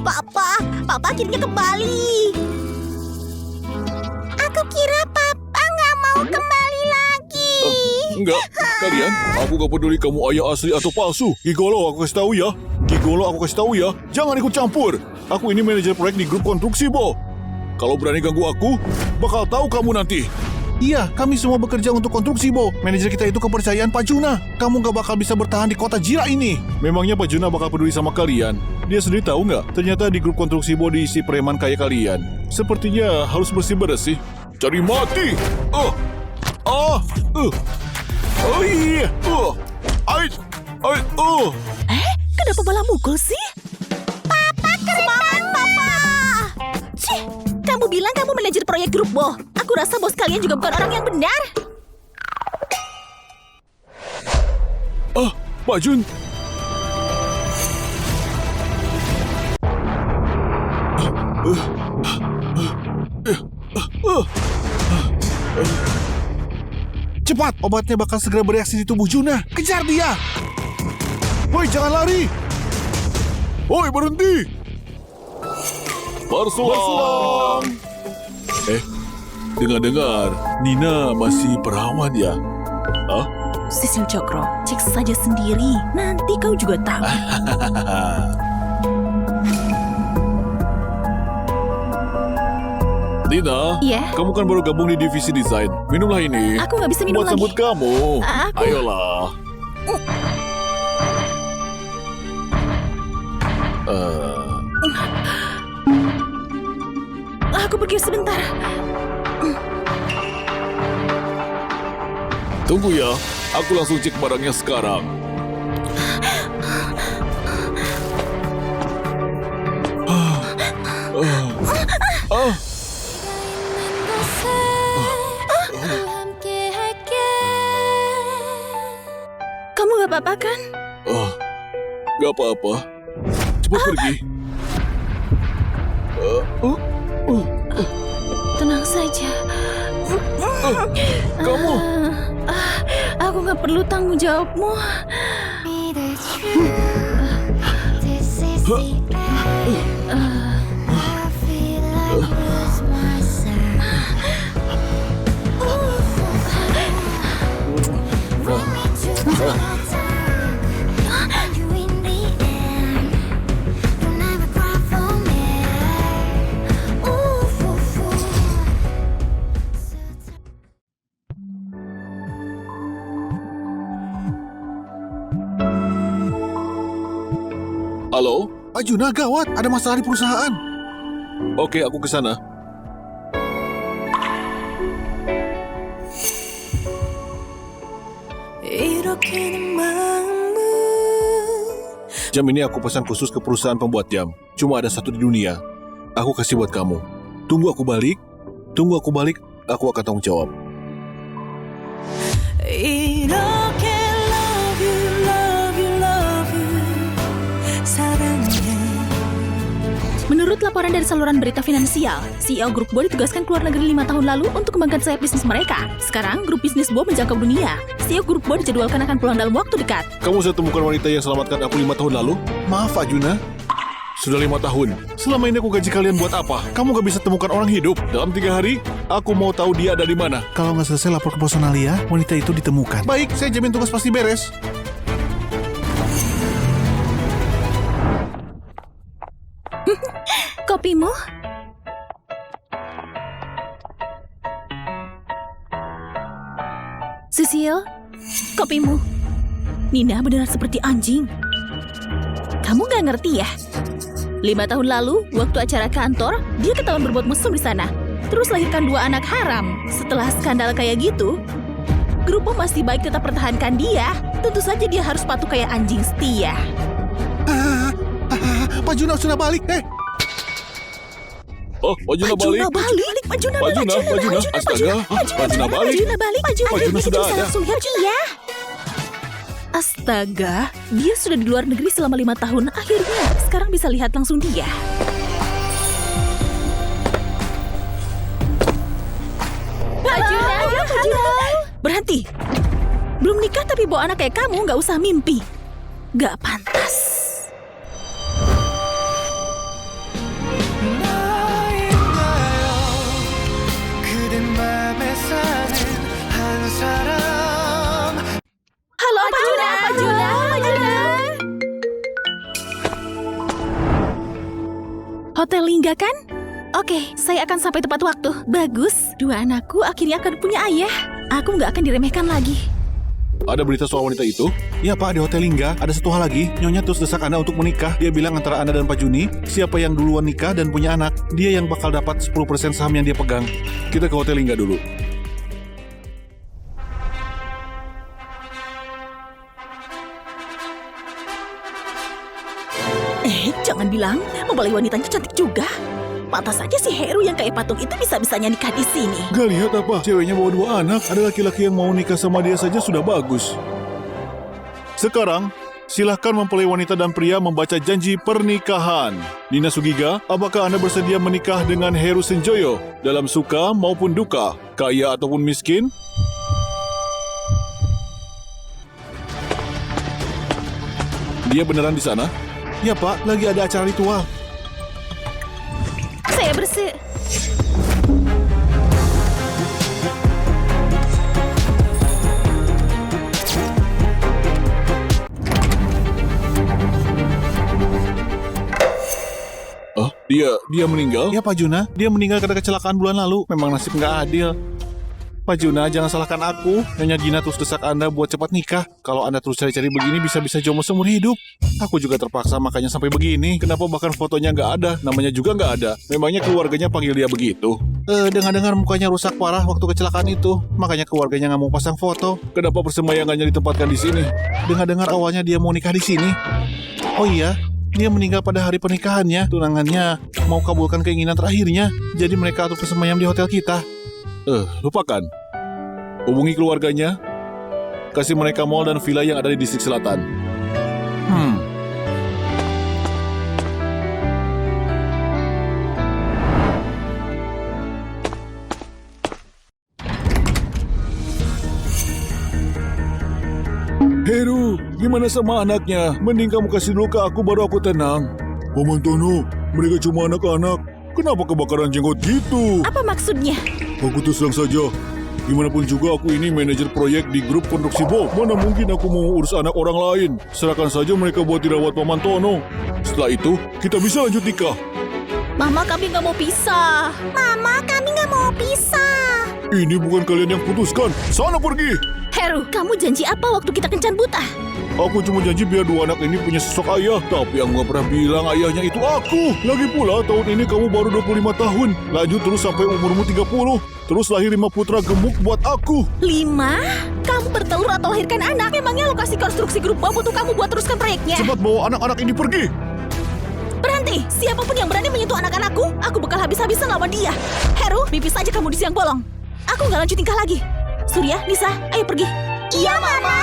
Papa akhirnya kembali. Aku kira Papa nggak mau kembali lagi. Enggak, kalian, aku gak peduli kamu ayah asli atau palsu. Gigolo, aku kasih tahu ya. Gigolo, aku kasih tahu ya. Jangan ikut campur. Aku ini manajer proyek di grup konstruksi, Bo. Kalau berani ganggu aku, bakal tahu kamu nanti. Iya, kami semua bekerja untuk konstruksi, Bo. Manajer kita itu kepercayaan Pak Juna. Kamu gak bakal bisa bertahan di kota Jira ini. Memangnya Pak Juna bakal peduli sama kalian? Dia sendiri tahu nggak? Ternyata di grup konstruksi Bo diisi preman kayak kalian. Sepertinya harus bersih-bersih. Cari mati! Oh iya! Kenapa malah mukul sih? Papa, keren Papa! Cih, kamu bilang kamu manajer proyek grup Bo. Aku rasa bos kalian juga bukan orang yang benar. Pak Jun! Cepat, obatnya bakal segera bereaksi di tubuh Juna. Kejar dia! Woi, jangan lari! Woi, berhenti! Barsulam! Dengar-dengar, Nina masih perawan ya? Hah? Sisil Cokro, cek saja sendiri. Nanti kau juga tahu. Nina, Iya? kamu kan baru gabung di divisi desain. Minumlah ini. Aku nggak bisa minum Buat lagi. sambut kamu. Aku- Ayolah. Aku pergi sebentar. Tunggu ya, aku langsung cek barangnya sekarang. Kamu nggak apa-apa kan? Gak apa-apa. Cepat pergi. Tenang saja. Kamu. Aku nggak perlu tanggung jawabmu. Halo? Pak Juna, gawat. Ada masalah di perusahaan. Oke, aku ke sana. Jam ini aku pesan khusus ke perusahaan pembuat jam. Cuma ada satu di dunia. Aku kasih buat kamu. Tunggu aku balik, aku akan tanggung jawab. Menurut laporan dari saluran berita finansial, CEO Grup Bo ditugaskan ke luar negeri 5 tahun lalu untuk mengembangkan sayap bisnis mereka. Sekarang, grup bisnis Bo menjangkau dunia. CEO Grup Bo dijadwalkan akan pulang dalam waktu dekat. Kamu sudah temukan wanita yang selamatkan aku 5 tahun lalu? Maaf, Pak Juna. Sudah 5 tahun. Selama ini aku gaji kalian buat apa? Kamu gak bisa temukan orang hidup. Dalam 3 hari, aku mau tahu dia ada di mana. Kalau nggak selesai lapor ke personalia, wanita itu ditemukan. Baik, saya jamin tugas pasti beres. Kopimu? Cecil, kopimu. Nina beneran seperti anjing. Kamu gak ngerti ya? 5 tahun lalu, waktu acara kantor, dia ketahuan berbuat mesum di sana. Terus lahirkan 2 anak haram. Setelah skandal kayak gitu, Grup Bo masih baik tetap pertahankan dia. Tentu saja dia harus patuh kayak anjing setia. Pak Juna sudah balik. Oh, Pak Juna balik. Pak Juna Pak Juna, astaga. Pak Juna balik. Pak Juna sudah ada. Langsung lihat dia. Astaga, dia sudah di luar negeri selama 5 tahun. Akhirnya, sekarang bisa lihat langsung dia. Pak Juna. Berhenti. Belum nikah tapi bawa anak kayak kamu, nggak usah mimpi. Nggak pantas. Hotel Lingga kan? Oke, saya akan sampai tepat waktu. Bagus, dua anakku akhirnya akan punya ayah. Aku nggak akan diremehkan lagi. Ada berita soal wanita itu? Ya Pak, di Hotel Lingga ada satu hal lagi. Nyonya terus desak Anda untuk menikah. Dia bilang antara Anda dan Pak Juni, siapa yang duluan nikah dan punya anak, dia yang bakal dapat 10% saham yang dia pegang. Kita ke Hotel Lingga dulu. Jangan bilang mempelai wanitanya cantik juga. Pantas saja si Heru yang kayak patung itu bisa-bisanya nikah di sini. Gak lihat apa? Ceweknya bawa 2 anak. Ada laki-laki yang mau nikah sama dia saja sudah bagus. Sekarang, silahkan mempelai wanita dan pria membaca janji pernikahan. Nina Sugiga, apakah Anda bersedia menikah dengan Heru Senjoyo dalam suka maupun duka, kaya ataupun miskin? Dia beneran di sana? Ya Pak, lagi ada acara ritual. Saya bersih. Dia meninggal? Ya Pak Juna, dia meninggal karena kecelakaan bulan lalu. Memang nasib nggak adil. Pak Juna, jangan salahkan aku. Nyonya Gina terus desak Anda buat cepat nikah. Kalau Anda terus cari-cari begini, bisa-bisa jomblo seumur hidup. Aku juga terpaksa, makanya sampai begini. Kenapa bahkan fotonya nggak ada? Namanya juga nggak ada. Memangnya keluarganya panggil dia begitu? Dengar-dengar mukanya rusak parah waktu kecelakaan itu. Makanya keluarganya nggak mau pasang foto. Kenapa persemayangannya ditempatkan di sini? Dengar-dengar awalnya dia mau nikah di sini. Oh iya, dia meninggal pada hari pernikahannya. Tunangannya mau kabulkan keinginan terakhirnya. Jadi mereka atur bersemayam di hotel kita. Lupakan. Hubungi keluarganya. Kasih mereka mall dan villa yang ada di distrik selatan. Heru, gimana sama anaknya? Mending kamu kasih dulu ke aku baru aku tenang. Paman Tono, mereka cuma anak-anak. Kenapa kebakaran jenggot gitu? Apa maksudnya? Aku terus terang saja. Gimana pun juga aku ini manajer proyek di grup konstruksi Bo. Mana mungkin aku mau urus anak orang lain. Serahkan saja mereka buat dirawat Paman Tono. Setelah itu, kita bisa lanjut nikah. Mama, kami nggak mau pisah. Mama, kami nggak mau pisah. Ini bukan kalian yang putuskan. Sana pergi. Heru, kamu janji apa waktu kita kencan buta? Aku cuma janji biar 2 anak ini punya sosok ayah. Tapi aku nggak pernah bilang ayahnya itu aku. Lagi pula tahun ini kamu baru 25 tahun. Lanjut terus sampai umurmu 30. Terus lahir 5 putra gemuk buat aku. 5? Kamu bertelur atau lahirkan anak? Memangnya lokasi konstruksi grup bom butuh kamu buat teruskan proyeknya? Cepat bawa anak-anak ini pergi. Berhenti! Siapapun yang berani menyentuh anak-anakku, aku bakal habis-habisan lawan dia. Heru, pipis saja kamu di siang bolong. Aku nggak lanjut tingkah lagi. Surya, Nisa, ayo pergi. Iya, Mama.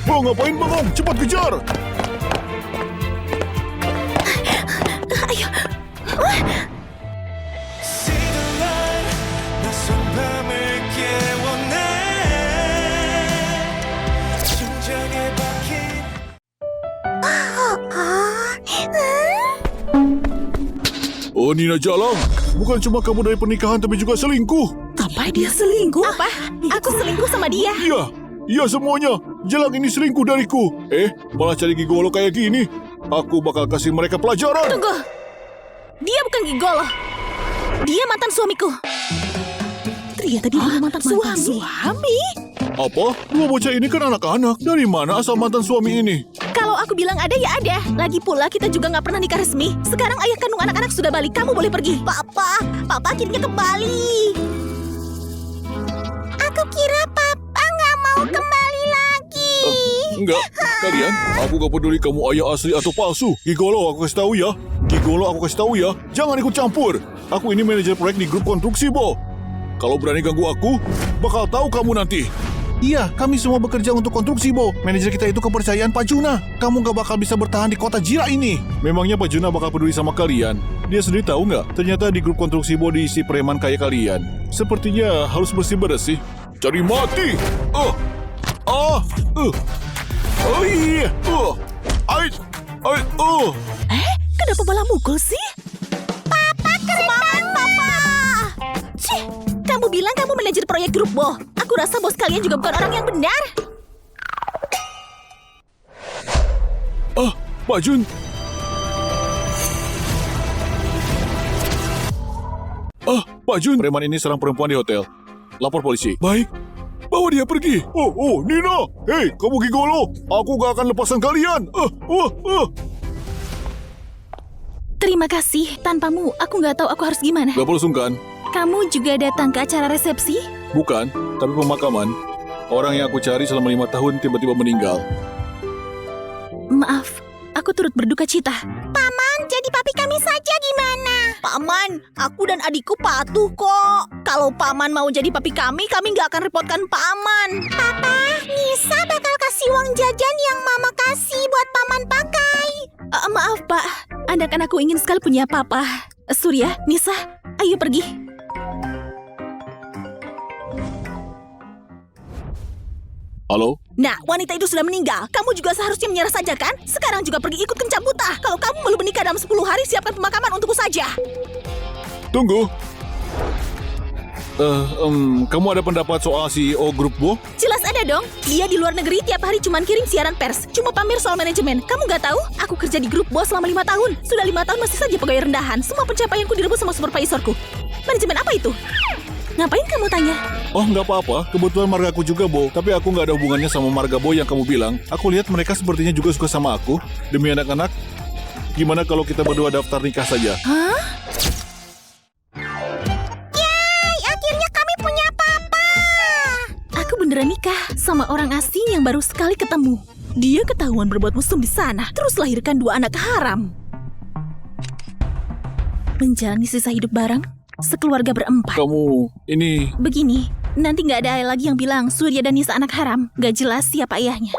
Mau ngapain bengong? Cepat kejar. Ayo. Oh, Nina Jalang. Bukan cuma kamu dari pernikahan tapi juga selingkuh. Apa dia selingkuh? Apa? Aku selingkuh sama dia? Iya semuanya. Jalang ini selingkuh dariku. Malah cari gigolo kayak gini. Aku bakal kasih mereka pelajaran. Tunggu. Dia bukan gigolo. Dia mantan suamiku. Ternyata dia punya mantan suami. Apa? 2 bocah ini kan anak-anak. Dari mana asal mantan suami ini? Kalau aku bilang ada ya ada. Lagi pula kita juga nggak pernah nikah resmi. Sekarang ayah kandung anak-anak sudah balik. Kamu boleh pergi. Papa akhirnya kembali. Aku kira Papa nggak mau kembali lagi. Enggak, kalian. Aku gak peduli kamu ayah asli atau palsu. Gigolo aku kasih tahu ya. Jangan ikut campur. Aku ini manajer proyek di grup konstruksi Bo. Kalau berani ganggu aku, bakal tahu kamu nanti. Iya, kami semua bekerja untuk konstruksi, Bo. Manajer kita itu kepercayaan Pak Juna. Kamu gak bakal bisa bertahan di kota Jira ini. Memangnya Pak Juna bakal peduli sama kalian? Dia sendiri tahu nggak? Ternyata di grup konstruksi Bo diisi preman kayak kalian. Sepertinya harus bersih-bersih. Cari mati! Kenapa malah mukul sih? Papa, keren Papa! Cih, kamu bilang kamu manajer proyek grup Bo. Aku rasa bos kalian juga bukan orang yang benar. Pak Jun. Pak Jun. Preman ini serang perempuan di hotel. Lapor polisi. Baik. Bawa dia pergi. Nina. Hei, kamu gigolo. Aku gak akan lepaskan kalian. Terima kasih. Tanpamu, aku nggak tahu aku harus gimana. Gak perlu sungkan. Kamu juga datang ke acara resepsi? Bukan, tapi pemakaman. Orang yang aku cari selama 5 tahun tiba-tiba meninggal. Maaf, aku turut berduka cita. Paman, jadi papi kami saja gimana? Paman, aku dan adikku patuh kok. Kalau paman mau jadi papi kami nggak akan repotkan paman. Papa, Nisa bakal kasih uang jajan yang mama kasih buat paman pakai. Maaf, Pak. Anak-anakku ingin sekali punya papa. Surya, Nisa, ayo pergi. Halo? Nah, wanita itu sudah meninggal. Kamu juga seharusnya menyerah saja kan? Sekarang juga pergi ikut kencan buta. Kalau kamu belum menikah dalam 10 hari, siapkan pemakaman untukku saja. Tunggu. Kamu ada pendapat soal CEO grup Bo? Jelas ada dong. Dia di luar negeri tiap hari cuma kirim siaran pers. Cuma pamer soal manajemen. Kamu nggak tahu? Aku kerja di grup Bo selama 5 tahun. Sudah 5 tahun masih saja pegawai rendahan. Semua pencapaianku direbut sama supervisorku. Manajemen apa itu? Ngapain kamu tanya? Oh, nggak apa-apa. Kebetulan margaku juga, Bo. Tapi aku nggak ada hubungannya sama marga Bo yang kamu bilang. Aku lihat mereka sepertinya juga suka sama aku. Demi anak-anak, gimana kalau kita berdua daftar nikah saja? Hah? Yay, akhirnya kami punya papa. Aku beneran nikah sama orang asing yang baru sekali ketemu. Dia ketahuan berbuat mesum di sana, terus lahirkan 2 anak haram. Menjalani sisa hidup bareng, sekeluarga berempat. Kamu, ini... Begini, nanti nggak ada lagi yang bilang Surya dan Nisa anak haram. Nggak jelas siapa ayahnya.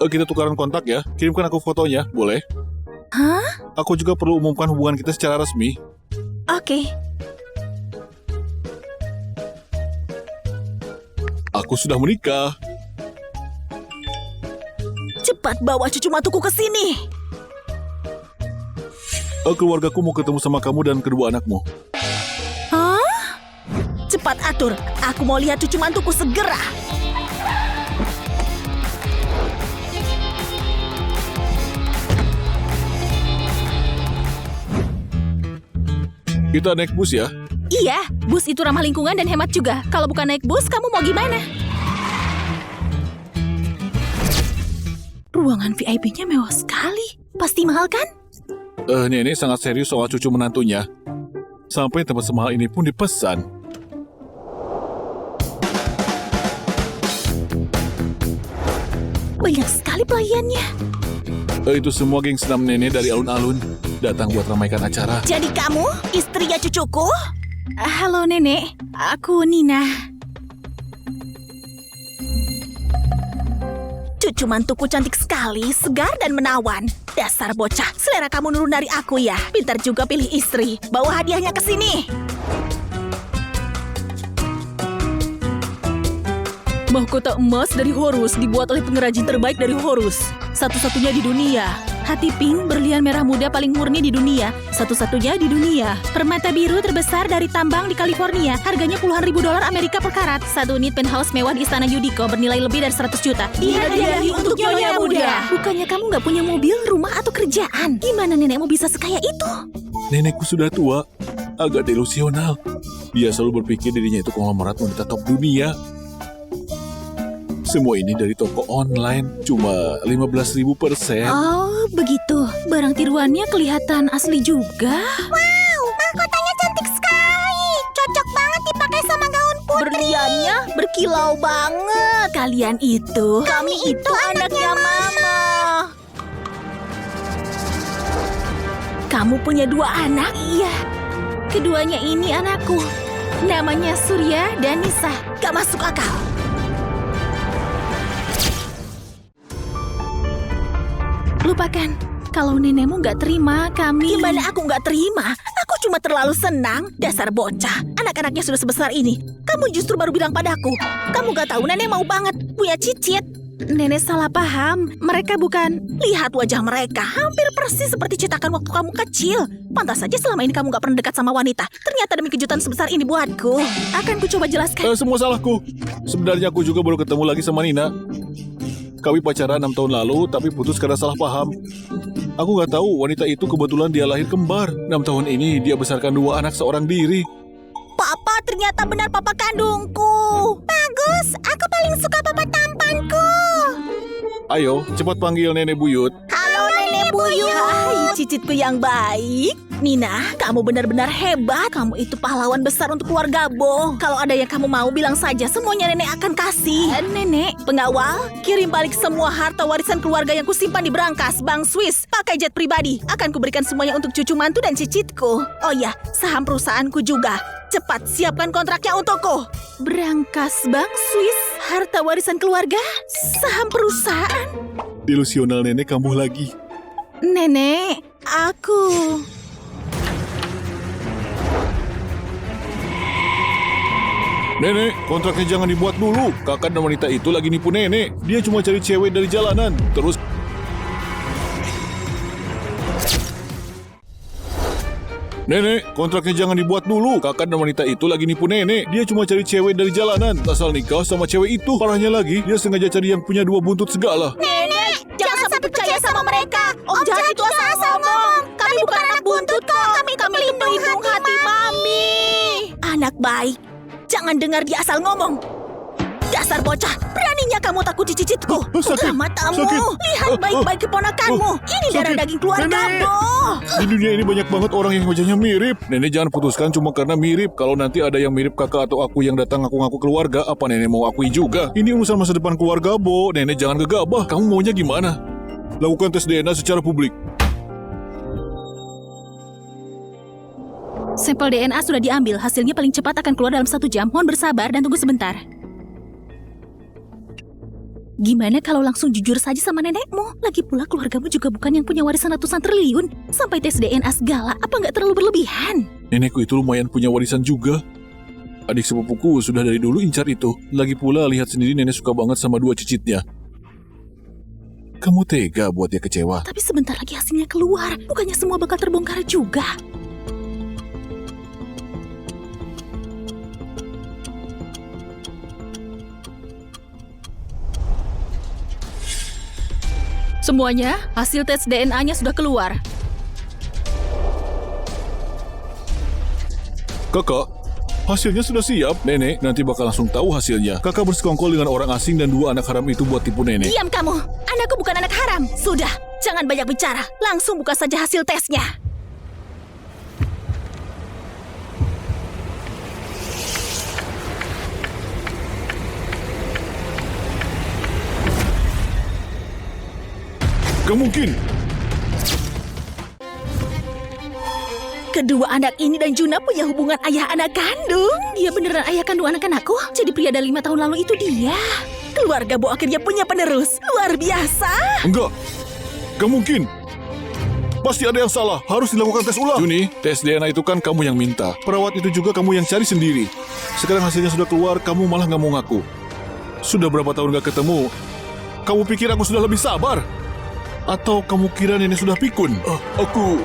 Kita tukaran kontak ya. Kirimkan aku fotonya, boleh? Hah? Aku juga perlu umumkan hubungan kita secara resmi. Oke. Aku sudah menikah. Cepat bawa cucu matuku ke sini. Keluargaku mau ketemu sama kamu dan kedua anakmu. Hah? Cepat atur. Aku mau lihat cucu mantuku segera. Kita naik bus ya. Iya, bus itu ramah lingkungan dan hemat juga. Kalau bukan naik bus, kamu mau gimana? Ruangan VIP-nya mewah sekali. Pasti mahal kan? Nenek sangat serius soal cucu menantunya. Sampai tempat semahal ini pun dipesan. Banyak sekali pelayannya. Itu semua geng senam nenek dari alun-alun. Datang buat ramaikan acara. Jadi kamu, istrinya cucuku? Halo nenek, aku Nina. Cucu mantuku cantik sekali, segar dan menawan. Dasar bocah, selera kamu nurun dari aku ya. Pintar juga pilih istri. Bawa hadiahnya ke sini. Mahkota emas dari Horus dibuat oleh pengrajin terbaik dari Horus. Satu-satunya di dunia. Hati pink berlian merah muda paling murni di dunia. Satu-satunya di dunia. Permata biru terbesar dari tambang di California. Harganya puluhan ribu dolar Amerika per karat. 1 unit penthouse mewah di Istana Yudiko bernilai lebih dari 100 juta. Dihadiahi untuk nyonya muda. Bukannya kamu nggak punya mobil, rumah, atau kerjaan? Gimana nenekmu bisa sekaya itu? Nenekku sudah tua, agak delusional. Dia selalu berpikir dirinya itu konglomerat wanita top dunia. Semua ini dari toko online, cuma 15.000 per set. Oh, begitu. Barang tiruannya kelihatan asli juga. Wow, mahkotanya cantik sekali. Cocok banget dipakai sama gaun putri. Berliannya berkilau banget. Kalian itu. Kami itu anaknya Mama. Kamu punya 2 anak? Iya. Keduanya ini anakku. Namanya Surya dan Nisa. Gak masuk akal. Lupakan. Kalau nenekmu nggak terima, kami... Gimana aku nggak terima? Aku cuma terlalu senang. Dasar bocah. Anak-anaknya sudah sebesar ini. Kamu justru baru bilang padaku. Kamu nggak tahu nenek mau banget punya cicit. Nenek salah paham. Mereka bukan... Lihat wajah mereka. Hampir persis seperti cetakan waktu kamu kecil. Pantas saja selama ini kamu nggak pernah dekat sama wanita. Ternyata demi kejutan sebesar ini buatku. Akan ku coba jelaskan. Semua salahku. Sebenarnya aku juga baru ketemu lagi sama Nina. Kami pacaran 6 tahun lalu, tapi putus karena salah paham. Aku nggak tahu wanita itu kebetulan dia lahir kembar. 6 tahun ini dia besarkan 2 anak seorang diri. Papa, ternyata benar papa kandungku. Bagus, aku paling suka papa tampanku. Ayo, cepat panggil Nenek Buyut. Halo Nenek Buyut. Hai, cicitku yang baik. Nina, kamu benar-benar hebat. Kamu itu pahlawan besar untuk keluarga Bo. Kalau ada yang kamu mau, bilang saja. Semuanya Nenek akan kasih. Nenek, pengawal, kirim balik semua harta warisan keluarga yang kusimpan di berangkas Bank Swiss. Pakai jet pribadi. Akan kuberikan semuanya untuk cucu mantu dan cicitku. Oh ya, saham perusahaanku juga. Cepat siapkan kontraknya untukku. Berangkas Bank Swiss, harta warisan keluarga, saham perusahaan. Delusional Nenek kambuh lagi. Nenek, aku... Nenek, kontraknya jangan dibuat dulu. Kakak dan wanita itu lagi nipu Nenek. Dia cuma cari cewek dari jalanan. Terus... Nenek, kontraknya jangan dibuat dulu. Kakak dan wanita itu lagi nipu Nenek. Dia cuma cari cewek dari jalanan. Asal nikah sama cewek itu. Parahnya lagi, dia sengaja cari yang punya 2 buntut segala. Nenek, jangan sampai percaya sama mereka. Om jahat itu asal ngomong. Kami bukan anak buntut kok. Kami pelindung hati Mami. Anak baik, jangan dengar dia asal ngomong. Dasar bocah, beraninya kamu takuti cicitku. Buka matamu, lihat baik-baik keponakanmu. Ini darah daging keluarga Bo. Di dunia ini banyak banget orang yang wajahnya mirip. Nenek jangan putuskan cuma karena mirip. Kalau nanti ada yang mirip kakak atau aku yang datang ngaku-ngaku keluarga, apa Nenek mau akui juga? Ini urusan masa depan keluarga Bo. Nenek jangan gegabah. Kamu maunya gimana? Lakukan tes DNA secara publik. Sampel DNA sudah diambil. Hasilnya paling cepat akan keluar dalam 1 jam. Mohon bersabar dan tunggu sebentar. Gimana kalau langsung jujur saja sama nenekmu? Lagi pula keluargamu juga bukan yang punya warisan ratusan triliun. Sampai tes DNA segala, apa nggak terlalu berlebihan? Nenekku itu lumayan punya warisan juga. Adik sepupuku sudah dari dulu incar itu. Lagi pula lihat sendiri nenek suka banget sama 2 cicitnya. Kamu tega buat dia kecewa. Tapi sebentar lagi hasilnya keluar. Bukannya semua bakal terbongkar juga. Semuanya, hasil tes DNA-nya sudah keluar. Kakak, hasilnya sudah siap. Nenek nanti bakal langsung tahu hasilnya. Kakak bersekongkol dengan orang asing dan 2 anak haram itu buat tipu nenek. Diam kamu, anakku bukan anak haram. Sudah, jangan banyak bicara. Langsung buka saja hasil tesnya. Gak mungkin. Kedua anak ini dan Juna punya hubungan ayah anak kandung. Dia beneran ayah kandung anak-anakku. Jadi pria dari 5 tahun lalu itu dia. Keluarga Bo akhirnya punya penerus. Luar biasa. Enggak. Gak mungkin. Pasti ada yang salah. Harus dilakukan tes ulang. Juni, tes DNA itu kan kamu yang minta. Perawat itu juga kamu yang cari sendiri. Sekarang hasilnya sudah keluar, kamu malah gak mau ngaku. Sudah berapa tahun gak ketemu? Kamu pikir aku sudah lebih sabar? Atau kamu kira nenek sudah pikun? Aku...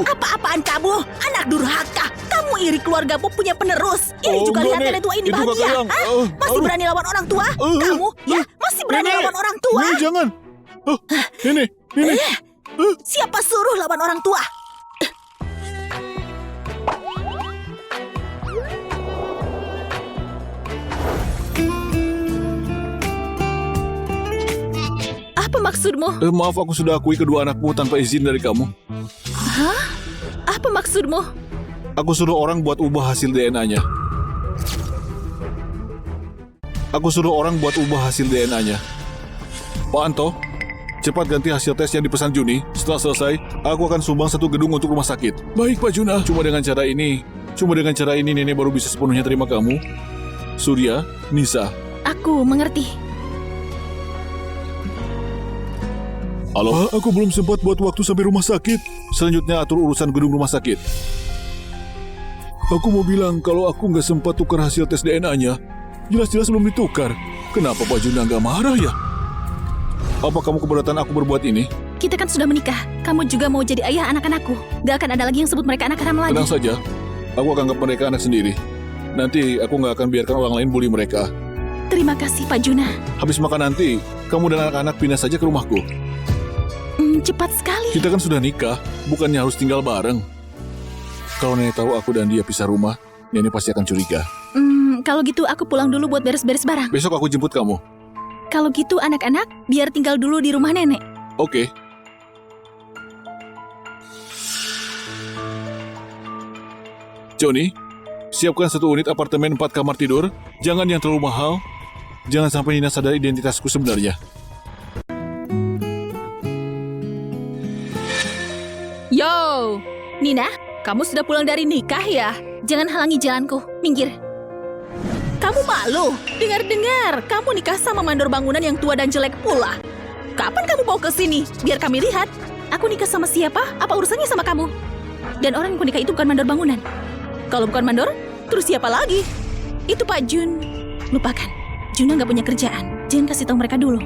Apa-apaan kamu? Anak durhaka. Kamu iri keluarga Bo punya penerus. Iri juga lihat Nenek. nenek tua ini Itu bahagia. kakak yang- Hah? Masih berani lawan orang tua? Kamu? Ya, masih berani Nenek. lawan orang tua? Nenek jangan. Nenek. Siapa suruh lawan orang tua? Apa maksudmu? Maaf, aku sudah akui kedua anakmu tanpa izin dari kamu. Apa maksudmu? Aku suruh orang buat ubah hasil DNA-nya. Pak Anto, cepat ganti hasil tes yang dipesan Juni. Setelah selesai, aku akan sumbang 1 gedung untuk rumah sakit. Baik, Pak Juna. Cuma dengan cara ini nenek baru bisa sepenuhnya terima kamu. Surya, Nisa. Aku mengerti. Halo, aku belum sempat buat waktu sampai rumah sakit. Selanjutnya atur urusan gedung rumah sakit. Aku mau bilang kalau aku nggak sempat tukar hasil tes DNA-nya. Jelas-jelas belum ditukar. Kenapa Pak Juna nggak marah ya? Apa kamu keberatan aku berbuat ini? Kita kan sudah menikah. Kamu juga mau jadi ayah anak-anakku. Gak akan ada lagi yang sebut mereka anak haram lagi. Tenang saja, aku akan anggap mereka anak sendiri. Nanti aku nggak akan biarkan orang lain bully mereka. Terima kasih Pak Juna. Habis makan nanti, Kamu dan anak-anak pindah saja ke rumahku. Cepat sekali. Kita kan sudah nikah, bukannya harus tinggal bareng. Kalau nenek tahu aku dan dia pisah rumah, nenek pasti akan curiga. Kalau gitu aku pulang dulu buat beres-beres barang. Besok aku jemput kamu. Kalau gitu anak-anak, biar tinggal dulu di rumah nenek. Oke. Johnny, siapkan 1 unit apartemen 4 kamar tidur. Jangan yang terlalu mahal. Jangan sampai Nina sadar identitasku sebenarnya. Yo, Nina, kamu sudah pulang dari nikah ya? Jangan halangi jalanku, minggir. Kamu malu? Dengar-dengar, kamu nikah sama mandor bangunan yang tua dan jelek pula. Kapan kamu mau ke sini? Biar kami lihat. Aku nikah sama siapa? Apa urusannya sama kamu? Dan orang yang aku nikah itu bukan mandor bangunan. Kalau bukan mandor, terus siapa lagi? Itu Pak Jun. Lupakan, Juna nggak punya kerjaan. Jangan kasih tahu mereka dulu.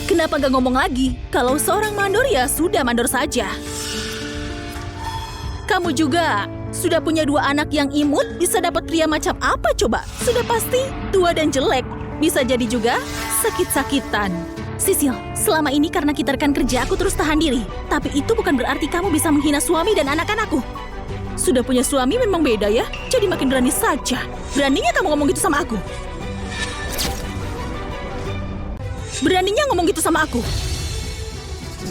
Kenapa nggak ngomong lagi? Kalau seorang mandor ya sudah mandor saja. Kamu juga sudah punya 2 anak yang imut, bisa dapat pria macam apa coba? Sudah pasti tua dan jelek. Bisa jadi juga sakit-sakitan. Sisil, selama ini karena kita rekan kerja, aku terus tahan diri. Tapi itu bukan berarti kamu bisa menghina suami dan anak-anakku. Sudah punya suami memang beda ya, jadi makin berani saja. Beraninya kamu ngomong gitu sama aku? Beraninya ngomong gitu sama aku?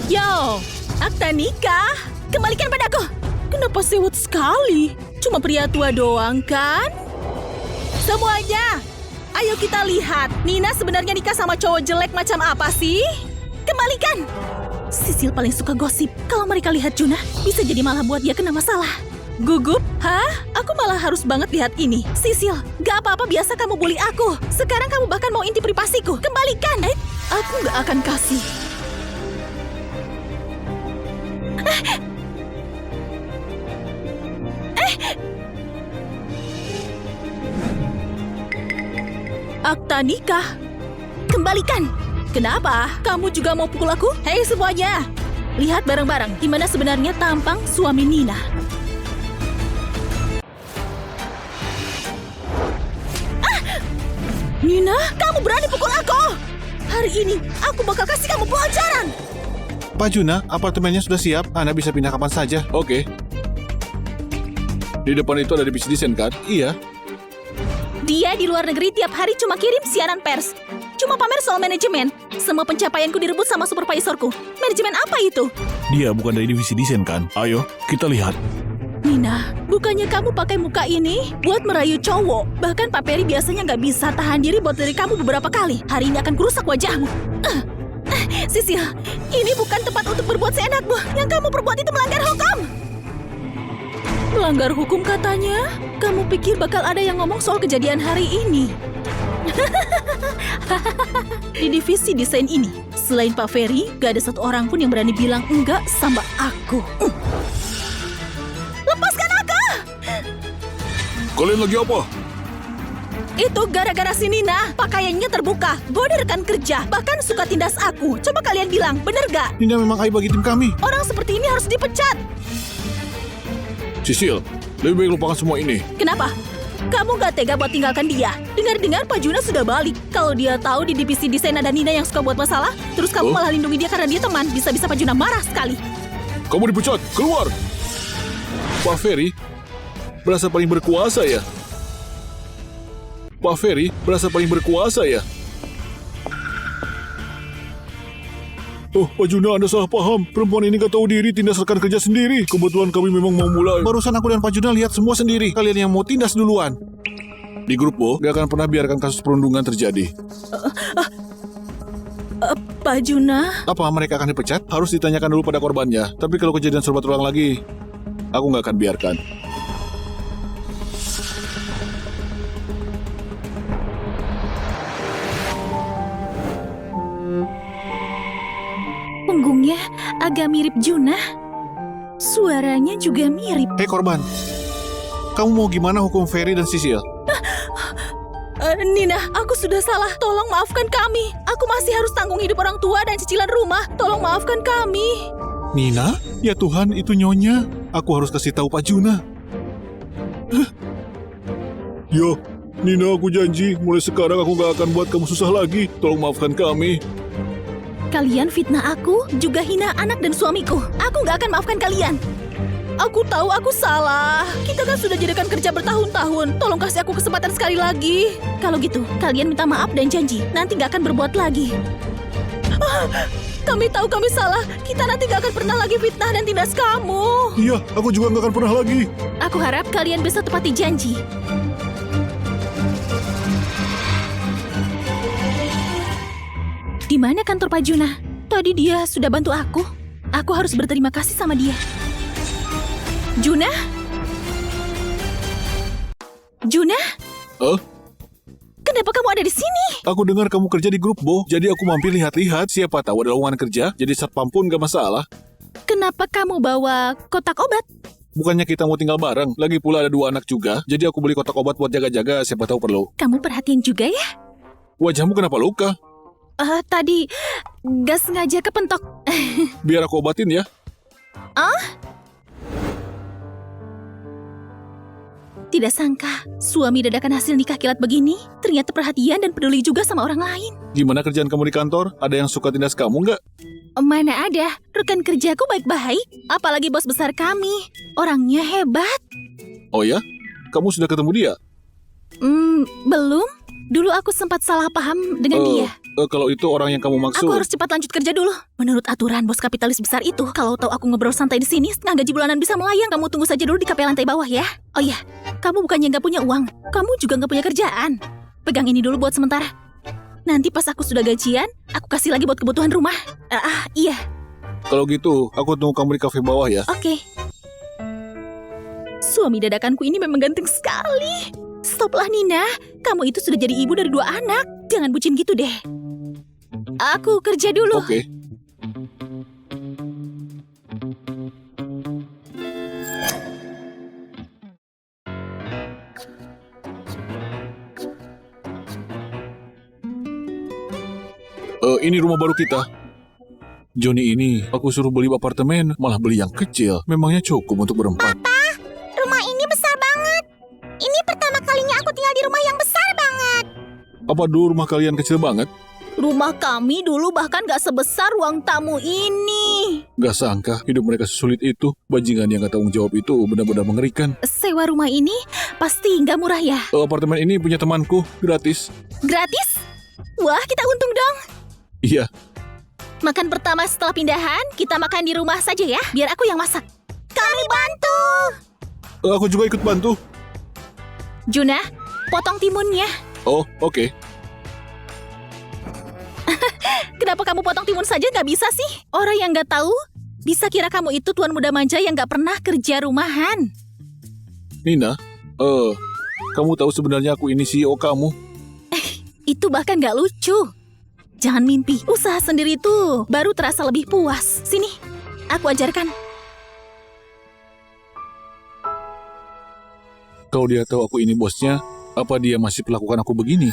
Yo, akta nikah, kembalikan padaku. Kenapa sewot sekali? Cuma pria tua doang kan? Semuanya, ayo kita lihat. Nina sebenarnya nikah sama cowok jelek macam apa sih? Kembalikan. Sisil paling suka gosip. Kalau mereka lihat Juna, bisa jadi malah buat dia kena masalah. Gugup? Hah? Aku malah harus banget lihat ini. Sisil, gak apa-apa biasa kamu bully aku. Sekarang kamu bahkan mau intip privasiku. Kembalikan. Aku gak akan kasih. Akta nikah. Kembalikan. Kenapa? Kamu juga mau pukul aku? Hei semuanya. Lihat bareng-bareng gimana sebenarnya tampang suami Nina. Nina, kamu berani pukul aku? Hari ini aku bakal kasih kamu pelajaran. Pak Juna, apartemennya sudah siap. Anda bisa pindah kapan saja. Oke. Di depan itu ada divisi desain kan? Iya. Dia di luar negeri tiap hari cuma kirim siaran pers. Cuma pamer soal manajemen. Semua pencapaianku direbut sama supervisorku. Manajemen apa itu? Dia bukan dari divisi desain kan? Ayo, kita lihat. Nina, bukannya kamu pakai muka ini buat merayu cowok. Bahkan Pak Peri biasanya nggak bisa tahan diri buat dari kamu beberapa kali. Hari ini akan kurusak wajahmu. Sisil, ini bukan tempat untuk berbuat seenakmu. Yang kamu perbuat itu melanggar hukum. Melanggar hukum katanya? Kamu pikir bakal ada yang ngomong soal kejadian hari ini? Di divisi desain ini, selain Pak Ferry, gak ada satu orang pun yang berani bilang enggak sama aku. Lepaskan aku! Kalian lagi apa? Itu gara-gara si Nina, pakaiannya terbuka, goda rekan kerja, bahkan suka tindas aku. Coba kalian bilang, bener gak? Nina memang aib bagi tim kami. Orang seperti ini harus dipecat. Sisil, lebih baik lupakan semua ini. Kenapa? Kamu gak tega buat tinggalkan dia? Dengar-dengar Pak Juna sudah balik. Kalau dia tahu di divisi desain ada Nina yang suka buat masalah, terus kamu malah lindungi dia karena dia teman, bisa-bisa Pak Juna marah sekali. Kamu dipecat, keluar! Pak Ferry berasa paling berkuasa ya? Pak Ferry berasa paling berkuasa ya? Oh, Pak Juna, Anda salah paham. Perempuan ini gak tahu diri, tindas rekan kerja sendiri. Kebetulan kami memang mau mulai. Barusan aku dan Pak Juna lihat semua sendiri. Kalian yang mau tindas duluan. Di grup Bo, gak akan pernah biarkan kasus perundungan terjadi. Pak Juna? Apa mereka akan dipecat? Harus ditanyakan dulu pada korbannya. Tapi kalau kejadian serupa terulang lagi, aku gak akan biarkan. Punggungnya agak mirip Juna. Suaranya juga mirip. Hei korban, kamu mau gimana hukum Ferry dan Sisil? Nina, aku sudah salah. Tolong maafkan kami. Aku masih harus tanggung hidup orang tua dan cicilan rumah. Tolong maafkan kami. Nina? Ya Tuhan, itu Nyonya. Aku harus kasih tahu Pak Juna. Yo, Nina, aku janji mulai sekarang aku gak akan buat kamu susah lagi. Tolong maafkan kami. Kalian fitnah aku, juga hina anak dan suamiku. Aku nggak akan maafkan kalian. Aku tahu aku salah. Kita kan sudah jadikan kerja bertahun-tahun. Tolong kasih aku kesempatan sekali lagi. Kalau gitu, kalian minta maaf dan janji. Nanti nggak akan berbuat lagi. Kami tahu kami salah. Kita nanti nggak akan pernah lagi fitnah dan tindas kamu. Iya, aku juga nggak akan pernah lagi. Aku harap kalian bisa tepati janji. Di mana kantor Pak Juna? Tadi dia sudah bantu aku. Aku harus berterima kasih sama dia. Juna? Juna? Kenapa kamu ada di sini? Aku dengar kamu kerja di grup, Bo. Jadi aku mampir lihat-lihat, siapa tahu ada lowongan kerja. Jadi satpam pun gak masalah. Kenapa kamu bawa kotak obat? Bukannya kita mau tinggal bareng. Lagi pula ada 2 anak juga. Jadi aku beli kotak obat buat jaga-jaga, siapa tahu perlu. Kamu perhatian juga ya? Wajahmu kenapa luka? Tadi gak sengaja kepentok. Biar aku obatin ya. Tidak sangka, suami dadakan hasil nikah kilat begini, ternyata perhatian dan peduli juga sama orang lain. Gimana kerjaan kamu di kantor? Ada yang suka tindas kamu nggak? Mana ada, rekan kerjaku baik-baik, apalagi bos besar kami. Orangnya hebat. Oh ya? Kamu sudah ketemu dia? Belum. Dulu aku sempat salah paham dengan dia. Kalau itu orang yang kamu maksud. Aku harus cepat lanjut kerja dulu. Menurut aturan bos kapitalis besar itu, kalau tahu aku ngobrol santai di sini, setengah gaji bulanan bisa melayang. Kamu tunggu saja dulu di kafe lantai bawah ya. Oh iya, kamu bukannya nggak punya uang, kamu juga nggak punya kerjaan. Pegang ini dulu buat sementara. Nanti pas aku sudah gajian, aku kasih lagi buat kebutuhan rumah. Iya. Kalau gitu, aku tunggu kamu di kafe bawah ya. Oke. Suami dadakanku ini memang ganteng sekali. Stoplah Nina, kamu itu sudah jadi ibu dari 2 anak. Jangan bucin gitu deh. Aku kerja dulu. Oke. Ini rumah baru kita. Joni ini, aku suruh beli apartemen, malah beli yang kecil. Memangnya cukup untuk berempat. Rumah ini besar banget. Ini pertama kalinya aku tinggal di rumah yang besar banget. Apa dulu rumah kalian kecil banget? Rumah kami dulu bahkan gak sebesar ruang tamu ini. Gak sangka hidup mereka sesulit itu. Bajingan yang gak tanggung jawab itu benar-benar mengerikan. Sewa rumah ini pasti gak murah ya? Apartemen ini punya temanku, gratis. Gratis? Wah, kita untung dong. Iya, Makan pertama setelah pindahan, kita makan di rumah saja ya. Biar aku yang masak. Kami bantu. aku juga ikut bantu. Juna, potong timunnya. Oh, oke. Kenapa kamu potong timun saja gak bisa sih? Orang yang gak tahu, bisa kira kamu itu tuan muda manja yang gak pernah kerja rumahan. Nina, kamu tahu sebenarnya aku ini CEO kamu. Itu bahkan gak lucu. Jangan mimpi, usaha sendiri itu baru terasa lebih puas. Sini, aku ajarkan. Kalau dia tahu aku ini bosnya, apa dia masih perlakukan aku begini?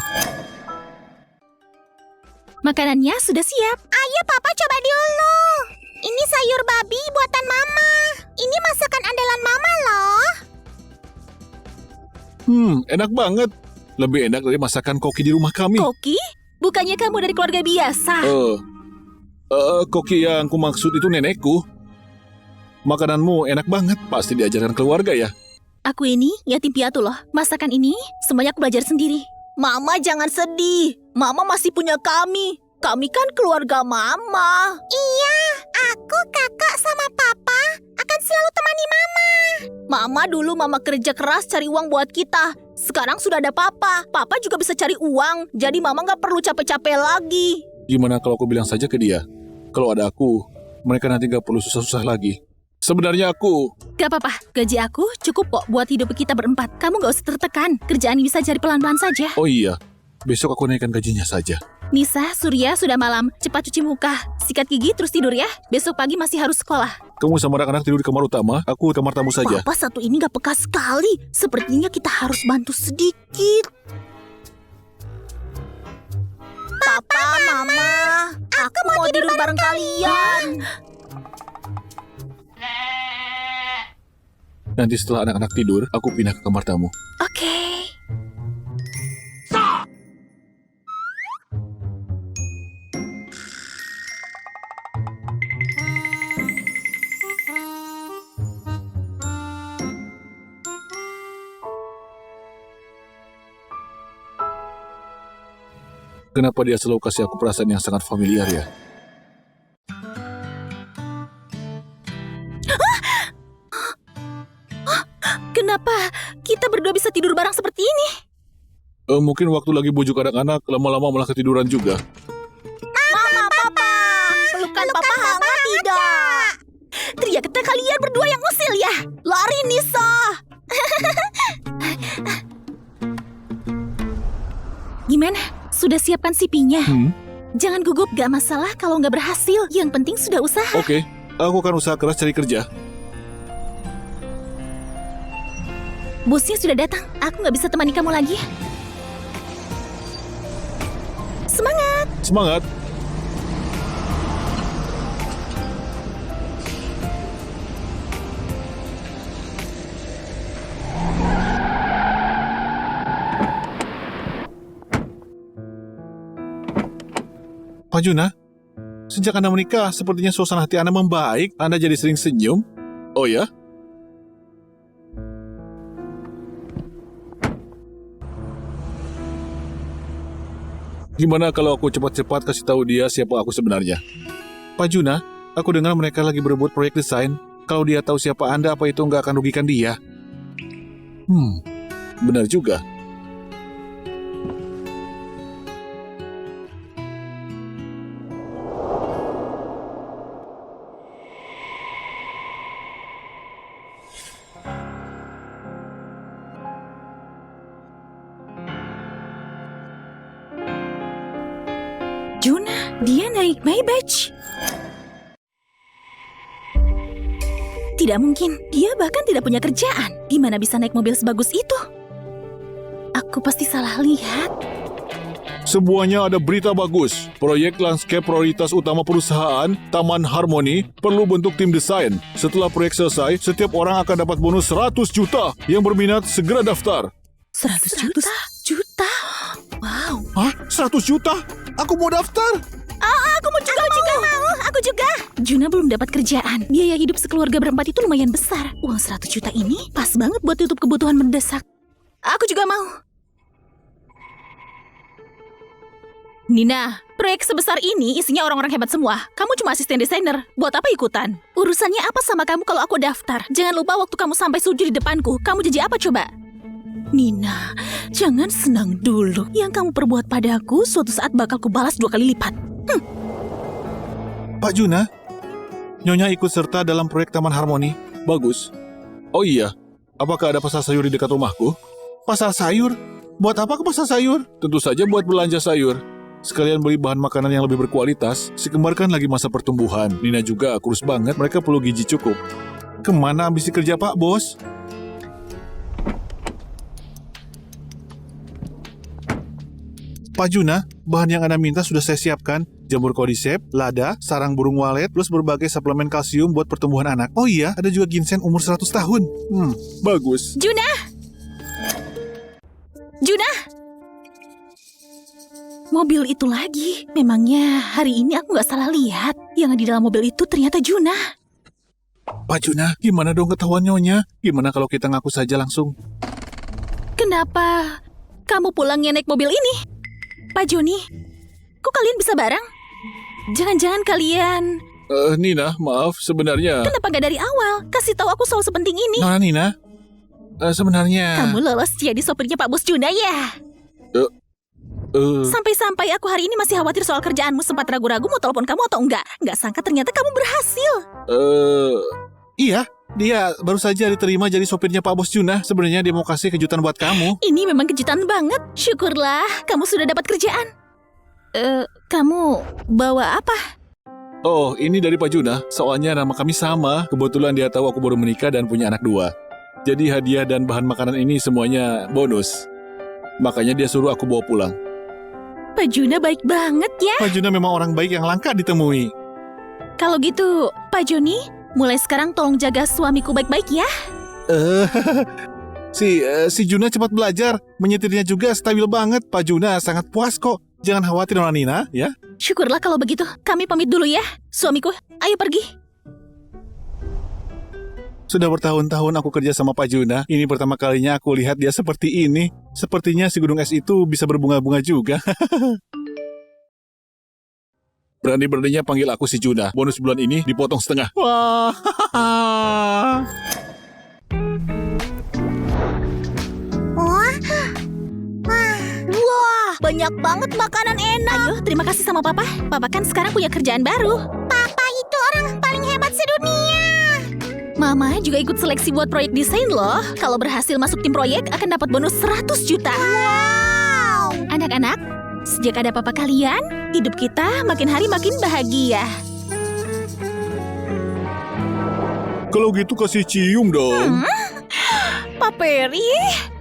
Makanannya sudah siap. Ayo papa coba dulu. Ini sayur babi buatan mama. Ini masakan andalan mama loh. Enak banget. Lebih enak dari masakan Koki di rumah kami. Koki? Bukannya kamu dari keluarga biasa? Koki yang aku maksud itu nenekku. Makananmu enak banget. Pasti diajarkan keluarga ya. Aku ini yatim piatu loh. Masakan ini semuanya aku belajar sendiri. Mama jangan sedih. Mama masih punya kami. Kami kan keluarga mama. Iya, aku, kakak, sama papa akan selalu temani mama. Mama dulu kerja keras cari uang buat kita. Sekarang sudah ada papa. Papa juga bisa cari uang. Jadi mama gak perlu capek-capek lagi. Gimana kalau aku bilang saja ke dia? Kalau ada aku, mereka nanti gak perlu susah-susah lagi. Sebenarnya aku... Gak apa-apa, gaji aku cukup kok buat hidup kita berempat. Kamu gak usah tertekan. Kerjaan bisa cari pelan-pelan saja. Oh iya, besok aku naikkan gajinya saja. Nisa, Surya, sudah malam. Cepat cuci muka, sikat gigi, terus tidur ya. Besok pagi masih harus sekolah. Kamu sama anak-anak tidur di kamar utama, aku di kamar tamu saja. Papa satu ini gak peka sekali. Sepertinya kita harus bantu sedikit. Papa, Mama, aku mau tidur bareng kalian. Nanti setelah anak-anak tidur, aku pindah ke kamar tamu. Oke. Kenapa dia selalu kasih aku perasaan yang sangat familiar ya? Kenapa kita berdua bisa tidur bareng seperti ini? Mungkin waktu lagi bujuk anak-anak, lama-lama malah ketiduran juga. Mama, Papa. Pelukan Papa hangat tidak? Ternyata kalian berdua yang usil ya. Lari, Nisa. Gimana? Sudah siapkan CP-nya? Jangan gugup, gak masalah kalau nggak berhasil. Yang penting sudah usaha. Oke, aku akan usaha keras cari kerja. Bosnya sudah datang. Aku nggak bisa temani kamu lagi. Semangat! Semangat! Pak Juna, sejak Anda menikah, sepertinya suasana hati Anda membaik. Anda jadi sering senyum. Oh ya? Gimana kalau aku cepat-cepat kasih tahu dia siapa aku sebenarnya? Pak Juna, aku dengar mereka lagi berebut proyek desain. Kalau dia tahu siapa Anda, apa itu nggak akan rugikan dia? Benar juga. Juna, dia naik Maybach. Tidak mungkin, dia bahkan tidak punya kerjaan. Gimana bisa naik mobil sebagus itu? Aku pasti salah lihat. Semuanya ada berita bagus. Proyek landscape prioritas utama perusahaan, Taman Harmoni, perlu bentuk tim desain. Setelah proyek selesai, setiap orang akan dapat bonus 100 juta. Yang berminat segera daftar. 100 juta? Wow. Hah? 100 juta? Aku mau daftar. Aku mau. Aku juga. Juna belum dapat kerjaan. Biaya hidup sekeluarga berempat itu lumayan besar. Uang 100 juta ini pas banget buat tutup kebutuhan mendesak. Aku juga mau. Nina, proyek sebesar ini isinya orang-orang hebat semua. Kamu cuma asisten desainer. Buat apa ikutan? Urusannya apa sama kamu kalau aku daftar? Jangan lupa waktu kamu sampai sujud di depanku, kamu janji apa coba? Nina, jangan senang dulu. Yang kamu perbuat padaku suatu saat bakal kubalas 2 kali lipat. Pak Juna, Nyonya ikut serta dalam proyek Taman Harmoni. Bagus. Oh iya, apakah ada pasar sayur di dekat rumahku? Pasar sayur? Buat apa ke pasar sayur? Tentu saja buat belanja sayur. Sekalian beli bahan makanan yang lebih berkualitas. Si kembar kan lagi masa pertumbuhan. Nina juga kurus banget, mereka perlu gizi cukup. Kemana ambisi kerja Pak Bos? Pak Juna, bahan yang Anda minta sudah saya siapkan. Jamur cordyceps, lada, sarang burung walet, plus berbagai suplemen kalsium buat pertumbuhan anak. Oh iya, ada juga ginseng umur 100 tahun. Bagus. Juna! Mobil itu lagi. Memangnya hari ini aku gak salah lihat. Yang di dalam mobil itu ternyata Juna. Pak Juna, gimana dong ketahuan Nyonya? Gimana kalau kita ngaku saja langsung? Kenapa kamu pulangnya naik mobil ini? Pak Joni, kok kalian bisa bareng? Jangan-jangan kalian... Nina, maaf, sebenarnya... Kenapa gak dari awal? Kasih tahu aku soal sepenting ini. Nona Nina, sebenarnya... Kamu lolos jadi sopirnya Pak Bos Juna ya? Sampai-sampai aku hari ini masih khawatir soal kerjaanmu. Sempat ragu-ragu mau telepon kamu atau enggak. Nggak sangka ternyata kamu berhasil. Iya, dia baru saja diterima jadi sopirnya Pak Bos Juna. Sebenarnya dia mau kasih kejutan buat kamu. Ini memang kejutan banget. Syukurlah kamu sudah dapat kerjaan. Kamu bawa apa? Oh, ini dari Pak Juna. Soalnya nama kami sama. Kebetulan dia tahu aku baru menikah dan punya anak 2. Jadi hadiah dan bahan makanan ini semuanya bonus. Makanya dia suruh aku bawa pulang. Pak Juna baik banget ya. Pak Juna memang orang baik yang langka ditemui. Kalau gitu, Pak Joni, mulai sekarang tolong jaga suamiku baik-baik ya. Si Juna cepat belajar. Menyetirnya juga stabil banget. Pak Juna sangat puas kok. Jangan khawatir Nona Nina, ya. Syukurlah kalau begitu. Kami pamit dulu ya. Suamiku, ayo pergi. Sudah bertahun-tahun aku kerja sama Pak Juna. Ini pertama kalinya aku lihat dia seperti ini. Sepertinya si gunung es itu bisa berbunga-bunga juga. Berani-beraninya panggil aku si Juna. Bonus bulan ini dipotong setengah. Wah, Wah, banyak banget makanan enak. Ayo, terima kasih sama Papa. Papa kan sekarang punya kerjaan baru. Papa itu orang paling hebat sedunia. Mama juga ikut seleksi buat proyek desain loh. Kalau berhasil masuk tim proyek, akan dapat bonus 100 juta. Wow. Anak-anak, sejak ada papa kalian, hidup kita makin hari makin bahagia. Kalau gitu kasih cium dong. Pak Peri,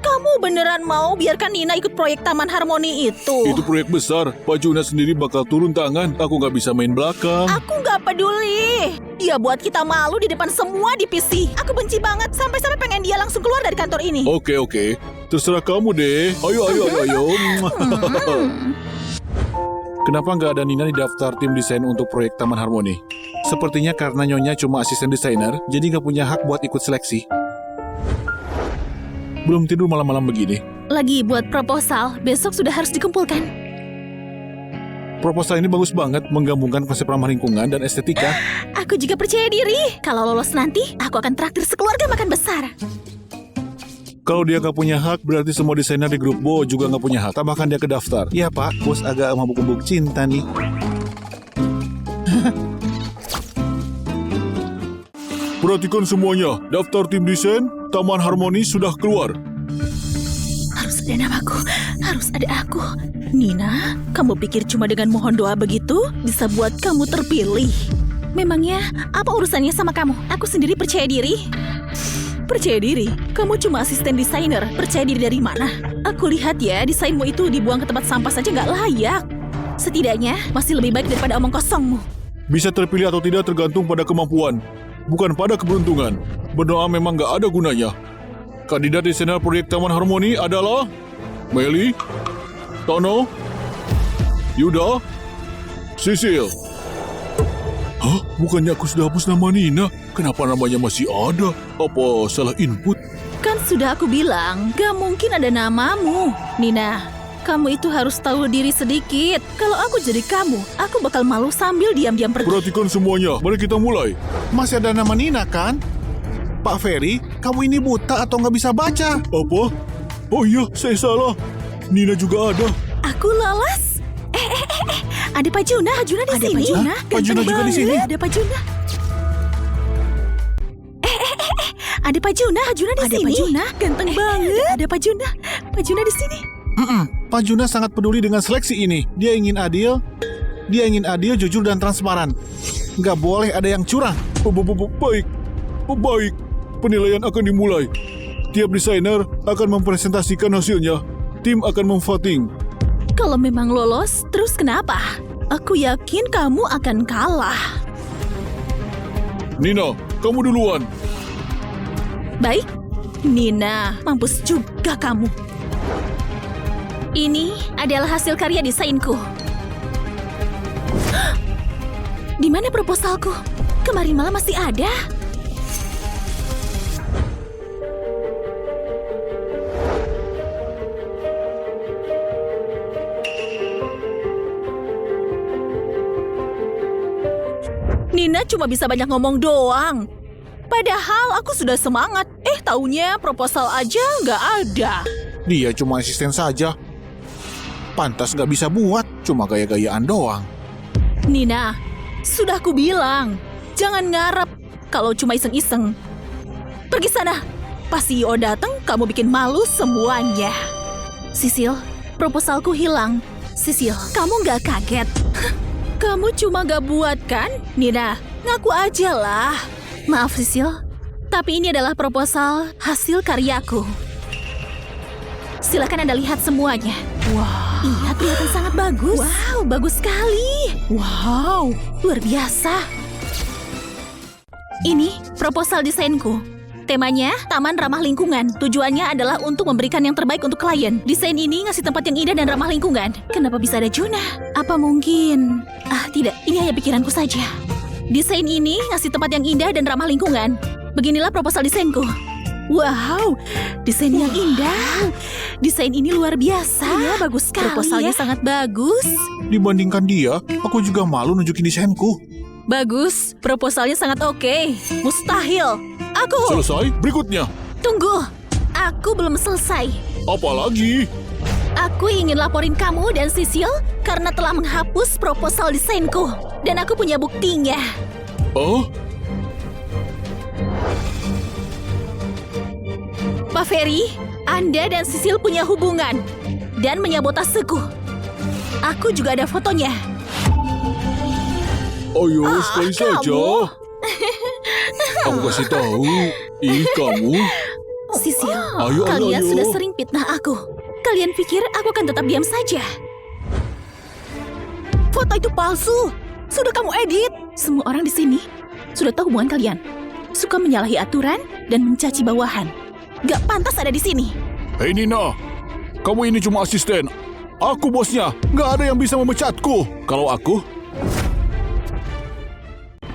kamu beneran mau biarkan Nina ikut proyek Taman Harmoni itu? Itu proyek besar. Pak Juna sendiri bakal turun tangan. Aku nggak bisa main belakang. Aku nggak peduli. Dia buat kita malu di depan semua divisi. Aku benci banget sampai-sampai pengen dia langsung keluar dari kantor ini. Oke. Terserah kamu deh. Ayo. kenapa nggak ada Nina di daftar tim desain untuk proyek Taman Harmoni? Sepertinya karena Nyonya cuma asisten desainer, jadi nggak punya hak buat ikut seleksi. Belum tidur malam-malam begini. Lagi buat proposal, besok sudah harus dikumpulkan. Proposal ini bagus banget, menggabungkan konsep ramah lingkungan dan estetika. Aku juga percaya diri. Kalau lolos nanti, aku akan traktir sekeluarga makan besar. Kalau dia nggak punya hak, berarti semua desainer di grup Bo juga nggak punya hak. Tambahkan dia ke daftar. Iya Pak, bos agak mabuk-mabuk cinta nih. Perhatikan semuanya. Daftar tim desain Taman Harmoni sudah keluar. Harus ada namaku, harus ada aku. Nina, kamu pikir cuma dengan mohon doa begitu bisa buat kamu terpilih? Memangnya apa urusannya sama kamu? Aku sendiri percaya diri. Percaya diri? Kamu cuma asisten desainer. Percaya diri dari mana? Aku lihat ya, desainmu itu dibuang ke tempat sampah saja nggak layak. Setidaknya masih lebih baik daripada omong kosongmu. Bisa terpilih atau tidak tergantung pada kemampuan, bukan pada keberuntungan. Berdoa memang nggak ada gunanya. Kandidat desainer proyek Taman Harmoni adalah Meli, Tono, Yuda, Sisil. Hah? Bukannya aku sudah hapus nama Nina? Kenapa namanya masih ada? Apa salah input? Kan sudah aku bilang, gak mungkin ada namamu. Nina, kamu itu harus tahu diri sedikit. Kalau aku jadi kamu, aku bakal malu sambil diam-diam pergi. Perhatikan semuanya, mari kita mulai. Masih ada nama Nina kan? Pak Ferry, kamu ini buta atau nggak bisa baca? Apa? Oh iya, saya salah. Nina juga ada. Aku lolos. Ada Pak Juna di sini. Pak Juna juga di sini? Ada Pak Juna. Ada Pak Juna di sini. Ada Pak Juna, ganteng banget. Ada Pak Juna di sini. Pak Juna sangat peduli dengan seleksi ini. Dia ingin adil, jujur dan transparan. Nggak boleh ada yang curang. Baik. Penilaian akan dimulai. Tiap desainer akan mempresentasikan hasilnya. Tim akan memvoting. Kalau memang lolos, terus kenapa? Aku yakin kamu akan kalah. Nina, kamu duluan. Baik, Nina, mampus juga kamu. Ini adalah hasil karya desainku. Di mana proposalku? Kemarin malam masih ada. Nina cuma bisa banyak ngomong doang. Padahal aku sudah semangat. Taunya proposal aja nggak ada. Dia cuma asisten saja. Pantas nggak bisa buat, cuma gaya-gayaan doang. Nina, sudah aku bilang, jangan ngarep kalau cuma iseng-iseng. Pergi sana. Pas CEO datang, kamu bikin malu semuanya. Sisil, proposalku hilang. Sisil, kamu nggak kaget? Kamu cuma gak buat kan? Nina, ngaku aja lah. Maaf Sisil, tapi ini adalah proposal hasil karyaku. Silakan Anda lihat semuanya. Wow. Iya, kelihatan sangat bagus. Wow, bagus sekali. Wow, luar biasa. Ini proposal desainku. Temanya Taman Ramah Lingkungan. Tujuannya adalah untuk memberikan yang terbaik untuk klien. Desain ini ngasih tempat yang indah dan ramah lingkungan. Kenapa bisa ada Juna? Apa mungkin... tidak. Ini hanya pikiranku saja. Desain ini ngasih tempat yang indah dan ramah lingkungan. Beginilah proposal desainku. Wow, desain yang indah. Desain ini luar biasa. Iya, bagus sekali. Proposalnya sangat bagus. Dibandingkan dia, aku juga malu nunjukin desainku. Bagus, proposalnya sangat oke. Mustahil. Aku... Selesai, berikutnya. Tunggu, aku belum selesai. Apalagi? Aku ingin laporin kamu dan Sisil karena telah menghapus proposal desainku. Dan aku punya buktinya. Oh? Pak Ferry, Anda dan Sisil punya hubungan dan menyabotaseku. Aku juga ada fotonya. Ayo, sekali saja. Aku kasih tahu. Ih, kamu. Sisil, Ayo, kalian ayo. sudah sering fitnah aku. Kalian pikir aku akan tetap diam saja? Foto itu palsu. Sudah kamu edit. Semua orang di sini sudah tahu hubungan kalian. Suka menyalahi aturan dan mencaci bawahan. Gak pantas ada di sini. Hei Nina, kamu ini cuma asisten. Aku bosnya. Gak ada yang bisa memecatku. Kalau aku...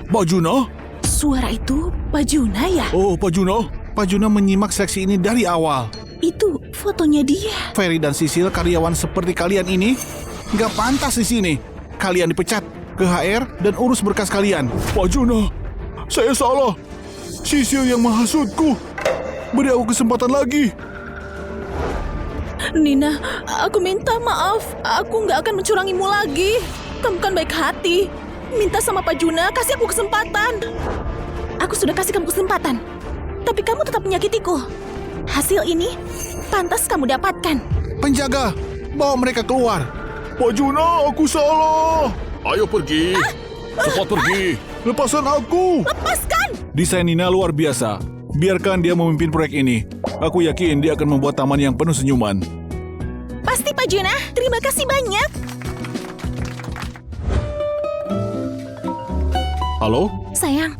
Pak Juna? Suara itu Pak Juna ya? Oh, Pak Juna? Pak Juna menyimak seksi ini dari awal. Itu fotonya dia. Ferry dan Sisil, karyawan seperti kalian ini, nggak pantas di sini. Kalian dipecat ke HR dan urus berkas kalian. Pak Juna, saya salah. Sisil yang menghasutku. Beri aku kesempatan lagi. Nina, aku minta maaf. Aku nggak akan mencurangimu lagi. Kamu kan baik hati. Minta sama Pak Juna, kasih aku kesempatan. Aku sudah kasih kamu kesempatan. Tapi kamu tetap menyakitiku. Hasil ini pantas kamu dapatkan. Penjaga, bawa mereka keluar. Pak Juna, aku salah. Ayo pergi. Cepat pergi. Lepaskan aku. Lepaskan! Desain Nina luar biasa. Biarkan dia memimpin proyek ini. Aku yakin dia akan membuat taman yang penuh senyuman. Pasti Pak Juna, terima kasih banyak. Halo? Sayang,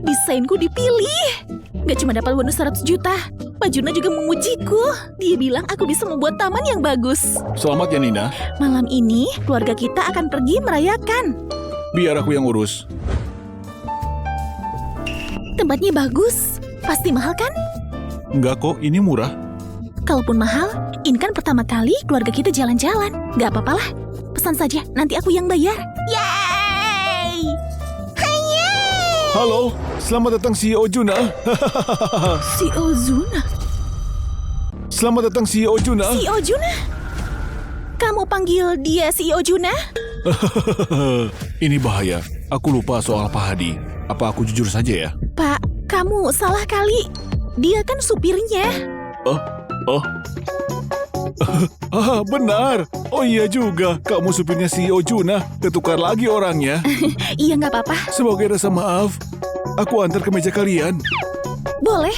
desainku dipilih. Gak cuma dapat bonus 100 juta. Pak Juna juga memujiku. Dia bilang aku bisa membuat taman yang bagus. Selamat ya Nina. Malam ini, keluarga kita akan pergi merayakan. Biar aku yang urus. Tempatnya bagus. Pasti mahal kan? Enggak kok, ini murah. Kalaupun mahal, ini kan pertama kali keluarga kita jalan-jalan. Gak apa-apalah. Pesan saja, nanti aku yang bayar. Yeay! Halo, selamat datang CEO Juna. Si Ozuna. Selamat datang CEO Juna. CEO Juna? Kamu panggil dia CEO Juna? Ini bahaya. Aku lupa soal Pak Hadi. Apa aku jujur saja ya? Pak, kamu salah kali. Dia kan supirnya. Benar. Oh iya juga. Kamu supirnya CEO Juna. Ketukar lagi orangnya. Iya, nggak apa-apa. Sebagai rasa maaf, aku antar ke meja kalian. Boleh.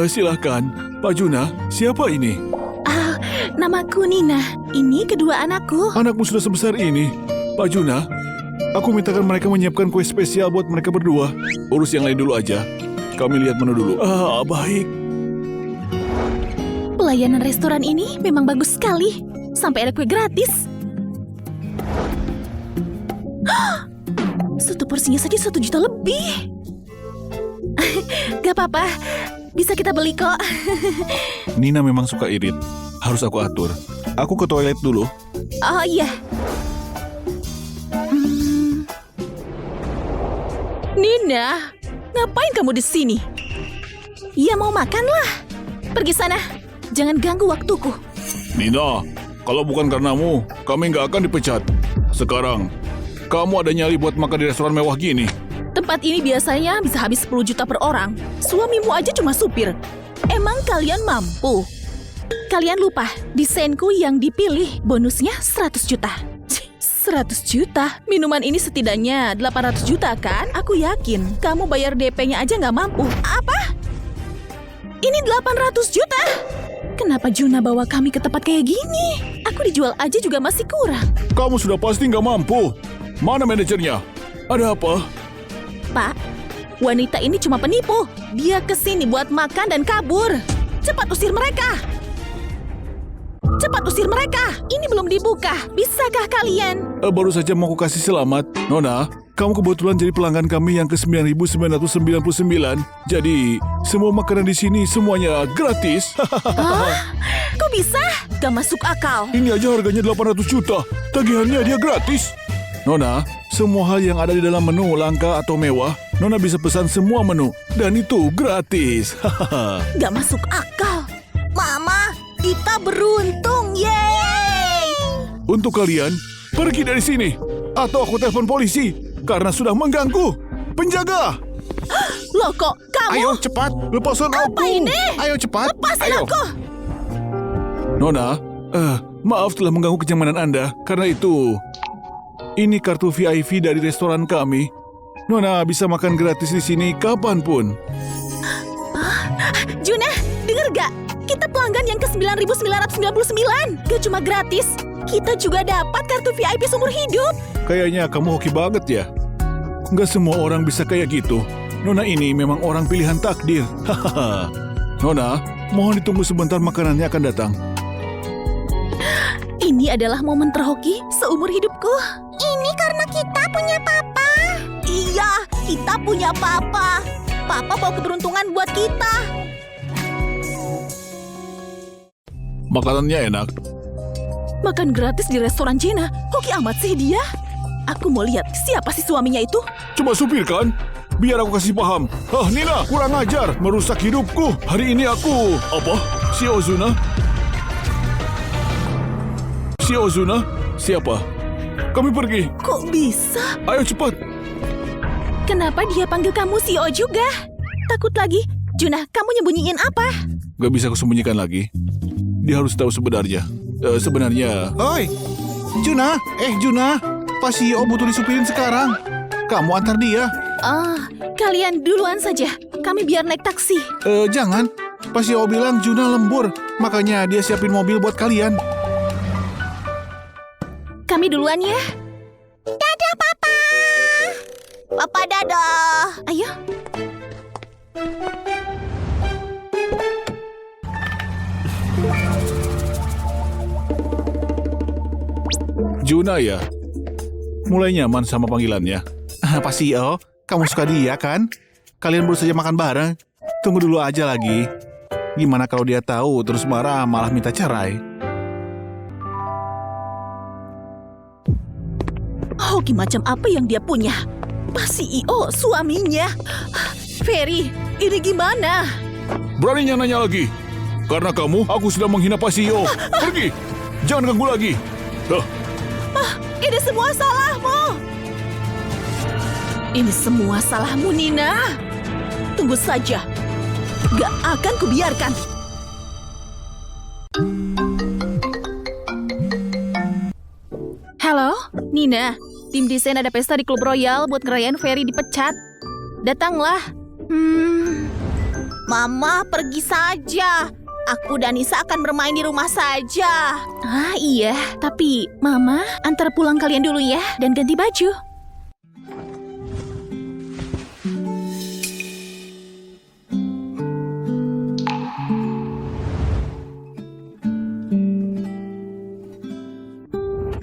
Silahkan. Pak Juna, siapa ini? Ah, namaku Nina. Ini kedua anakku. Anakmu sudah sebesar ini. Pak Juna, aku mintakan mereka menyiapkan kue spesial buat mereka berdua. Urus yang lain dulu aja. Kami lihat menu dulu. Baik. Pelayanan restoran ini memang bagus sekali. Sampai ada kue gratis. Satu porsinya saja 1 juta lebih. Gak apa-apa. Bisa kita beli kok. Nina memang suka irit. Harus aku atur. Aku ke toilet dulu. Oh iya. Nina, ngapain kamu di sini? Ya mau makan lah. Pergi sana. Jangan ganggu waktuku. Nina, kalau bukan karenamu, kami nggak akan dipecat. Sekarang, kamu ada nyali buat makan di restoran mewah gini. Tempat ini biasanya bisa habis 10 juta per orang. Suamimu aja cuma supir. Emang kalian mampu? Kalian lupa, desainku yang dipilih bonusnya 100 juta. 100 juta? Minuman ini setidaknya 800 juta kan? Aku yakin kamu bayar DP-nya aja nggak mampu. Apa? Ini 800 juta? Kenapa Juna bawa kami ke tempat kayak gini? Aku dijual aja juga masih kurang. Kamu sudah pasti nggak mampu. Mana manajernya? Ada apa? Pak, wanita ini cuma penipu. Dia kesini buat makan dan kabur. Cepat usir mereka. Cepat usir mereka. Ini belum dibuka. Bisakah kalian? Baru saja mau aku kasih selamat. Nona, kamu kebetulan jadi pelanggan kami yang ke-9.999. Jadi, semua makanan di sini semuanya gratis. Kok bisa? Gak masuk akal. Ini aja harganya 800 juta. Tagihannya dia gratis. Nona, semua hal yang ada di dalam menu langka atau mewah, Nona bisa pesan semua menu. Dan itu gratis. Gak masuk akal. Mama, kita beruntung, yeay! Untuk kalian, pergi dari sini. Atau aku telepon polisi. Karena sudah mengganggu. Penjaga! Loh kok kamu? Ayo cepat, lepaskan aku. ini? Ayo cepat. Lepasin Ayo. aku! Nona, maaf telah mengganggu kenyamanan Anda. Karena itu, ini kartu VIP dari restoran kami. Nona bisa makan gratis di sini kapanpun. Juna, denger gak? Kita pelanggan yang ke-9.999. Gak cuma gratis, kita juga dapat kartu VIP seumur hidup. Kayaknya kamu hoki banget ya. Nggak semua orang bisa kayak gitu. Nona ini memang orang pilihan takdir. Hahaha. Nona, mohon ditunggu sebentar, makanannya akan datang. Ini adalah momen terhoki seumur hidupku. Ini karena kita punya papa. Iya, kita punya papa. Papa bawa keberuntungan buat kita. Makanannya enak. Makan gratis di restoran Jenna. Hoki amat sih dia. Aku mau lihat siapa sih suaminya itu. Cuma supir kan? Biar aku kasih paham. Nina, kurang ajar. Merusak hidupku. Hari ini aku... Apa? Si Ozuna? Si Ozuna? Siapa? Kami pergi. Kok bisa? Ayo cepat. Kenapa dia panggil kamu CEO juga? Takut lagi. Juna, kamu nyembunyiin apa? Gak bisa aku sembunyikan lagi. Dia harus tahu sebenarnya. Sebenarnya... Oi, Juna. Juna. Pak CEO butuh disupirin sekarang. Kamu antar dia. Kalian duluan saja. Kami biar naik taksi. Jangan. Pak CEO bilang Juna lembur. Makanya dia siapin mobil buat kalian. Kami duluan ya. Dadah, Papa. Papa dadah. Ayo. Juna ya? Mulai nyaman sama panggilannya. Pak CEO, kamu suka dia kan? Kalian baru saja makan bareng. Tunggu dulu aja lagi. Gimana kalau dia tahu terus marah malah minta cerai? Hoki macam apa yang dia punya? Pak CEO, suaminya. Ferry, ini gimana? Beraninya nanya lagi. Karena kamu, aku sudah menghina Pak CEO. Pergi. Jangan ganggu lagi. Ini semua salahmu. Ini semua salahmu, Nina. Tunggu saja. Gak akan kubiarkan. Halo, Nina. Tim desain ada pesta di Klub Royal buat ngerayain Ferry dipecat. Datanglah. Mama, pergi saja. Aku dan Nisa akan bermain di rumah saja. Iya. Tapi, Mama, antar pulang kalian dulu ya. Dan ganti baju.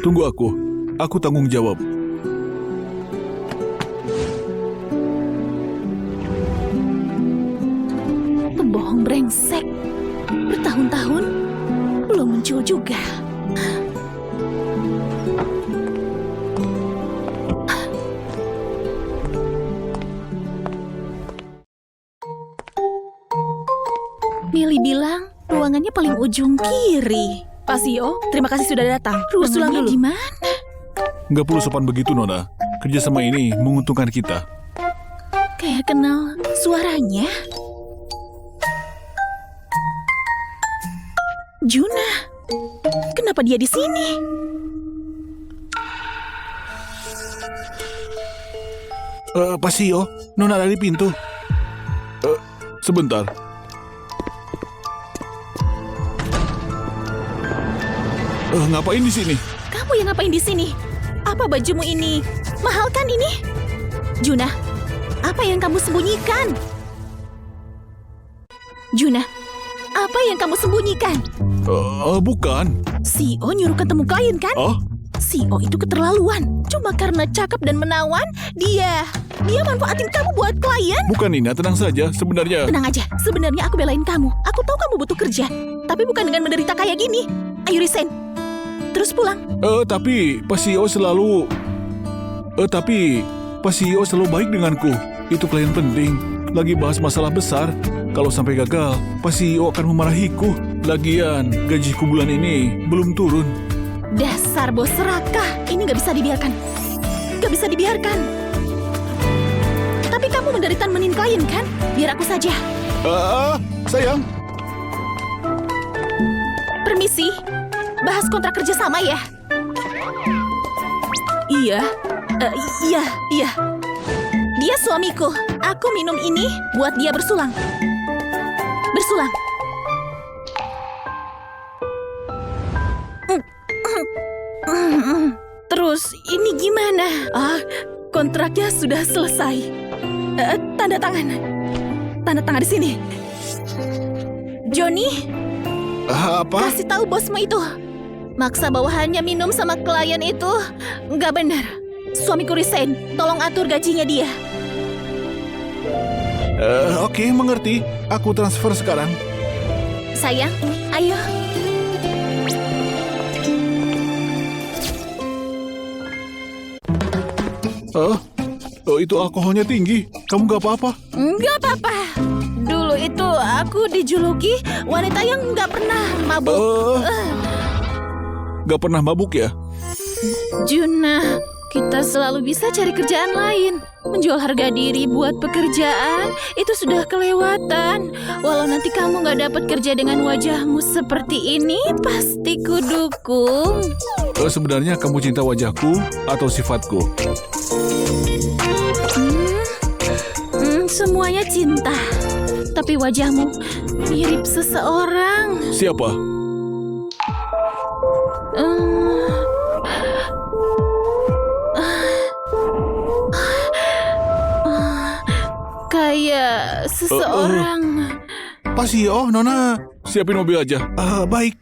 Tunggu aku. Aku tanggung jawab. Pembohong brengsek. Bertahun-tahun belum muncul juga. Milly bilang ruangannya paling ujung kiri. Pak CEO, terima kasih sudah datang. Ruangannya di mana? Nggak perlu sopan begitu, Nona. Kerjasama ini menguntungkan kita. Kayak kenal suaranya. Juna, kenapa dia di sini? Pak CEO, Nona ada di pintu. Sebentar. Ngapain di sini? Kamu yang ngapain di sini? Apa bajumu ini? Mahal kan ini? Juna, apa yang kamu sembunyikan? Juna, apa yang kamu sembunyikan? Bukan. CEO nyuruh ketemu klien kan? CEO itu keterlaluan. Cuma karena cakep dan menawan, dia manfaatin kamu buat klien. Bukan Nina, tenang saja. Sebenarnya... Tenang aja, sebenarnya aku belain kamu. Aku tahu kamu butuh kerja, tapi bukan dengan menderita kayak gini. Ayo resign, terus pulang. Tapi Pak CEO selalu... Tapi Pak CEO selalu baik denganku. Itu klien penting. Lagi bahas masalah besar. Kalau sampai gagal, Pak CEO akan memarahiku. Lagian, gajiku bulan ini belum turun. Dasar bos serakah, ini gak bisa dibiarkan. Gak bisa dibiarkan. Tapi kamu menderita menin klien kan? Biar aku saja. Sayang. Permisi, bahas kontrak kerja sama ya? Iya. Iya. Dia suamiku. Aku minum ini buat dia bersulang. Bersulang. Terus ini gimana? Kontraknya sudah selesai. Tanda tangan. Tanda tangan di sini. Johnny, Apa? kasih tahu bosmu itu. Maksa bawahannya minum sama klien itu nggak benar. Suamiku resign. Tolong atur gajinya dia. Oke, mengerti. Aku transfer sekarang. Sayang, ayo. Itu alkoholnya tinggi. Kamu gak apa-apa? Nggak apa-apa. Dulu itu aku dijuluki wanita yang nggak pernah mabuk. Gak pernah mabuk ya? Juna, kita selalu bisa cari kerjaan lain. Menjual harga diri buat pekerjaan itu sudah kelewatan. Walau nanti kamu nggak dapat kerja dengan wajahmu seperti ini, pasti ku dukung. Sebenarnya kamu cinta wajahku atau sifatku? Semuanya cinta. Tapi wajahmu mirip seseorang. Siapa? Kayak seseorang. Pak CEO, Nona. Siapin mobil aja. Baik.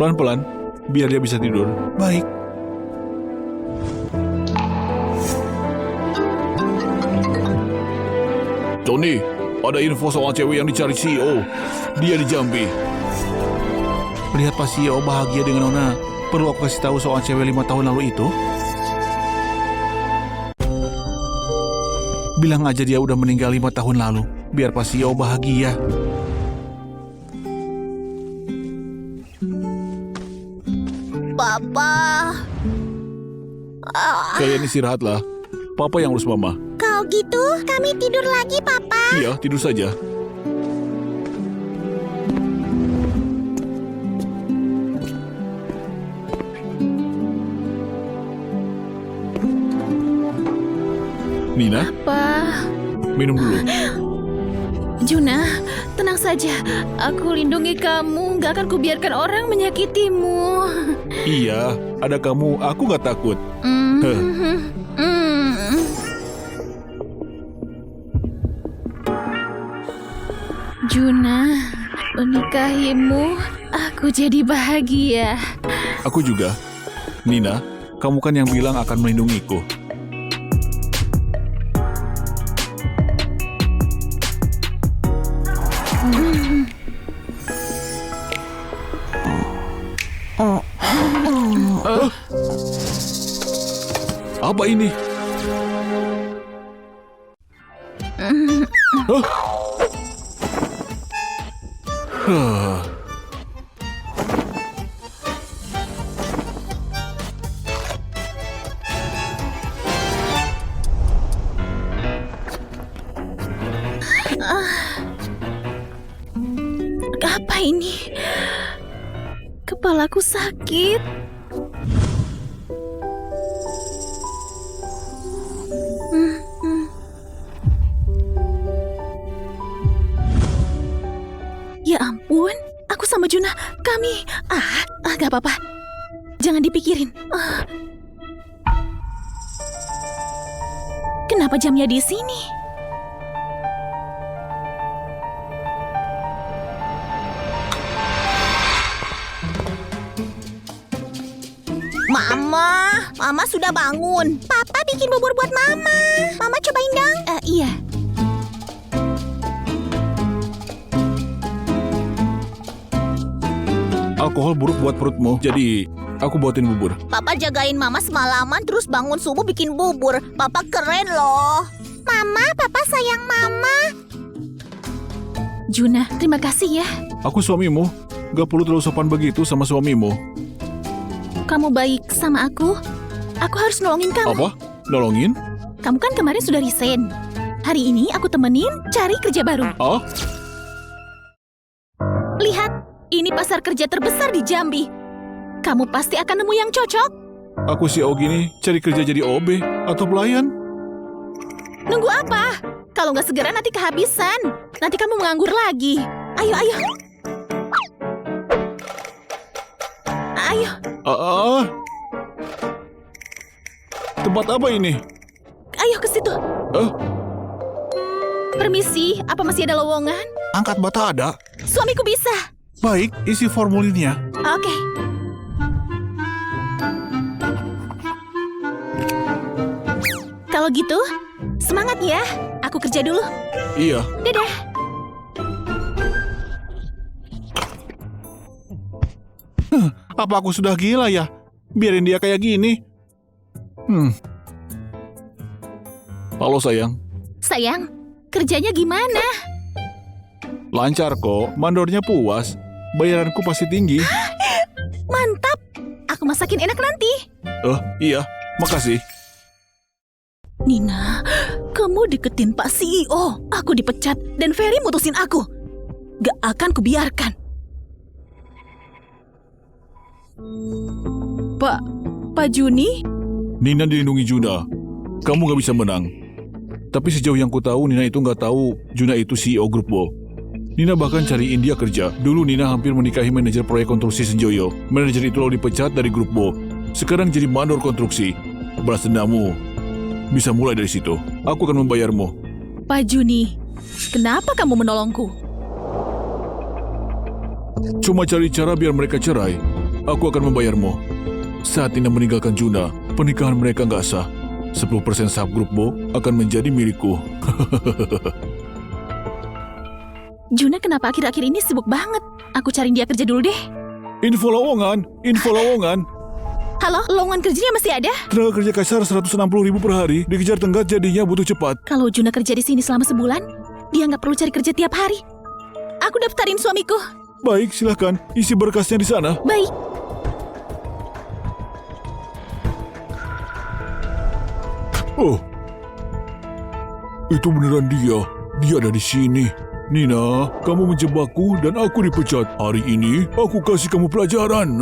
Pelan-pelan, biar dia bisa tidur. Baik. Tony, ada info soal cewek yang dicari CEO. Dia di Jambi. Lihat Pak CEO bahagia dengan Nona. Perlu aku kasih tahu soal cewek 5 tahun lalu itu? Bilang aja dia udah meninggal 5 tahun lalu. Biar Pak CEO bahagia. Papa. Kalian istirahatlah. Papa yang urus Mama. Kalau gitu, kami tidur lagi, Papa. Iya, tidur saja. Nina, Apa? minum dulu. Juna, tenang saja. Aku lindungi kamu. Gak akan kubiarkan orang menyakitimu. Iya, ada kamu. Aku gak takut. Juna, menikahimu, aku jadi bahagia. Aku juga. Nina, kamu kan yang bilang akan melindungiku. Apa ini? Apa ini? Kepalaku sakit. Ya ampun, aku sama Juna, kami... gak apa-apa. Jangan dipikirin. Kenapa jamnya di sini? Mama sudah bangun. Papa bikin bubur buat Mama. Mama cobain dong. Iya. Alkohol buruk buat perutmu, jadi aku buatin bubur. Papa jagain Mama semalaman terus bangun subuh bikin bubur. Papa keren loh. Mama, Papa sayang Mama. Juna, terima kasih ya. Aku suamimu, gak perlu terlalu sopan begitu sama suamimu. Kamu baik sama aku. Aku harus nolongin kamu. Apa? Nolongin? Kamu kan kemarin sudah resign. Hari ini aku temenin cari kerja baru. Ah? Lihat, ini pasar kerja terbesar di Jambi. Kamu pasti akan nemu yang cocok. Aku si Ogi nih, cari kerja jadi OB atau pelayan. Nunggu apa? Kalau nggak segera nanti kehabisan. Nanti kamu menganggur lagi. Ayo, ayo. Ayo, Tempat apa ini? ayo ke situ. Eh, Permisi, apa masih ada lowongan? Angkat bata ada. Suamiku bisa. Baik, isi formulirnya. Oke. Kalau gitu, semangat ya. Aku kerja dulu. iya. Dadah. Apa aku sudah gila ya? Biarin dia kayak gini. Halo sayang. Sayang, kerjanya gimana? Lancar kok, mandornya puas. Bayaranku pasti tinggi. Mantap. Aku masakin enak nanti. Iya, makasih. Nina, kamu deketin Pak CEO. Aku dipecat dan Ferry mutusin aku. Gak akan kubiarkan. Pak Juni? Nina dilindungi Juna. Kamu gak bisa menang. Tapi sejauh yang ku tahu, Nina itu gak tahu Juna itu CEO Grup Bo. Nina bahkan cariin dia kerja. Dulu Nina hampir menikahi manajer proyek konstruksi Senjoyo. Manajer itu lalu dipecat dari Grup Bo. Sekarang jadi mandor konstruksi. Balas dendammu bisa mulai dari situ. Aku akan membayarmu. Pak Juni, kenapa kamu menolongku? Cuma cari cara biar mereka cerai. Aku akan membayarmu. Saat Nina meninggalkan Juna, pernikahan mereka nggak sah. 10% saham Grup Bo akan menjadi milikku. Juna kenapa akhir-akhir ini sibuk banget? Aku cariin dia kerja dulu deh. Info lowongan. Halo, lowongan kerjanya masih ada? Tenaga kerja kasar 160.000 per hari. Dikejar tenggat jadinya butuh cepat. Kalau Juna kerja di sini selama sebulan, dia nggak perlu cari kerja tiap hari. Aku daftarin suamiku. Baik, silahkan. Isi berkasnya di sana. Baik. Oh, itu beneran dia. Dia ada di sini. Nina, kamu menjebakku dan aku dipecat. Hari ini aku kasih kamu pelajaran.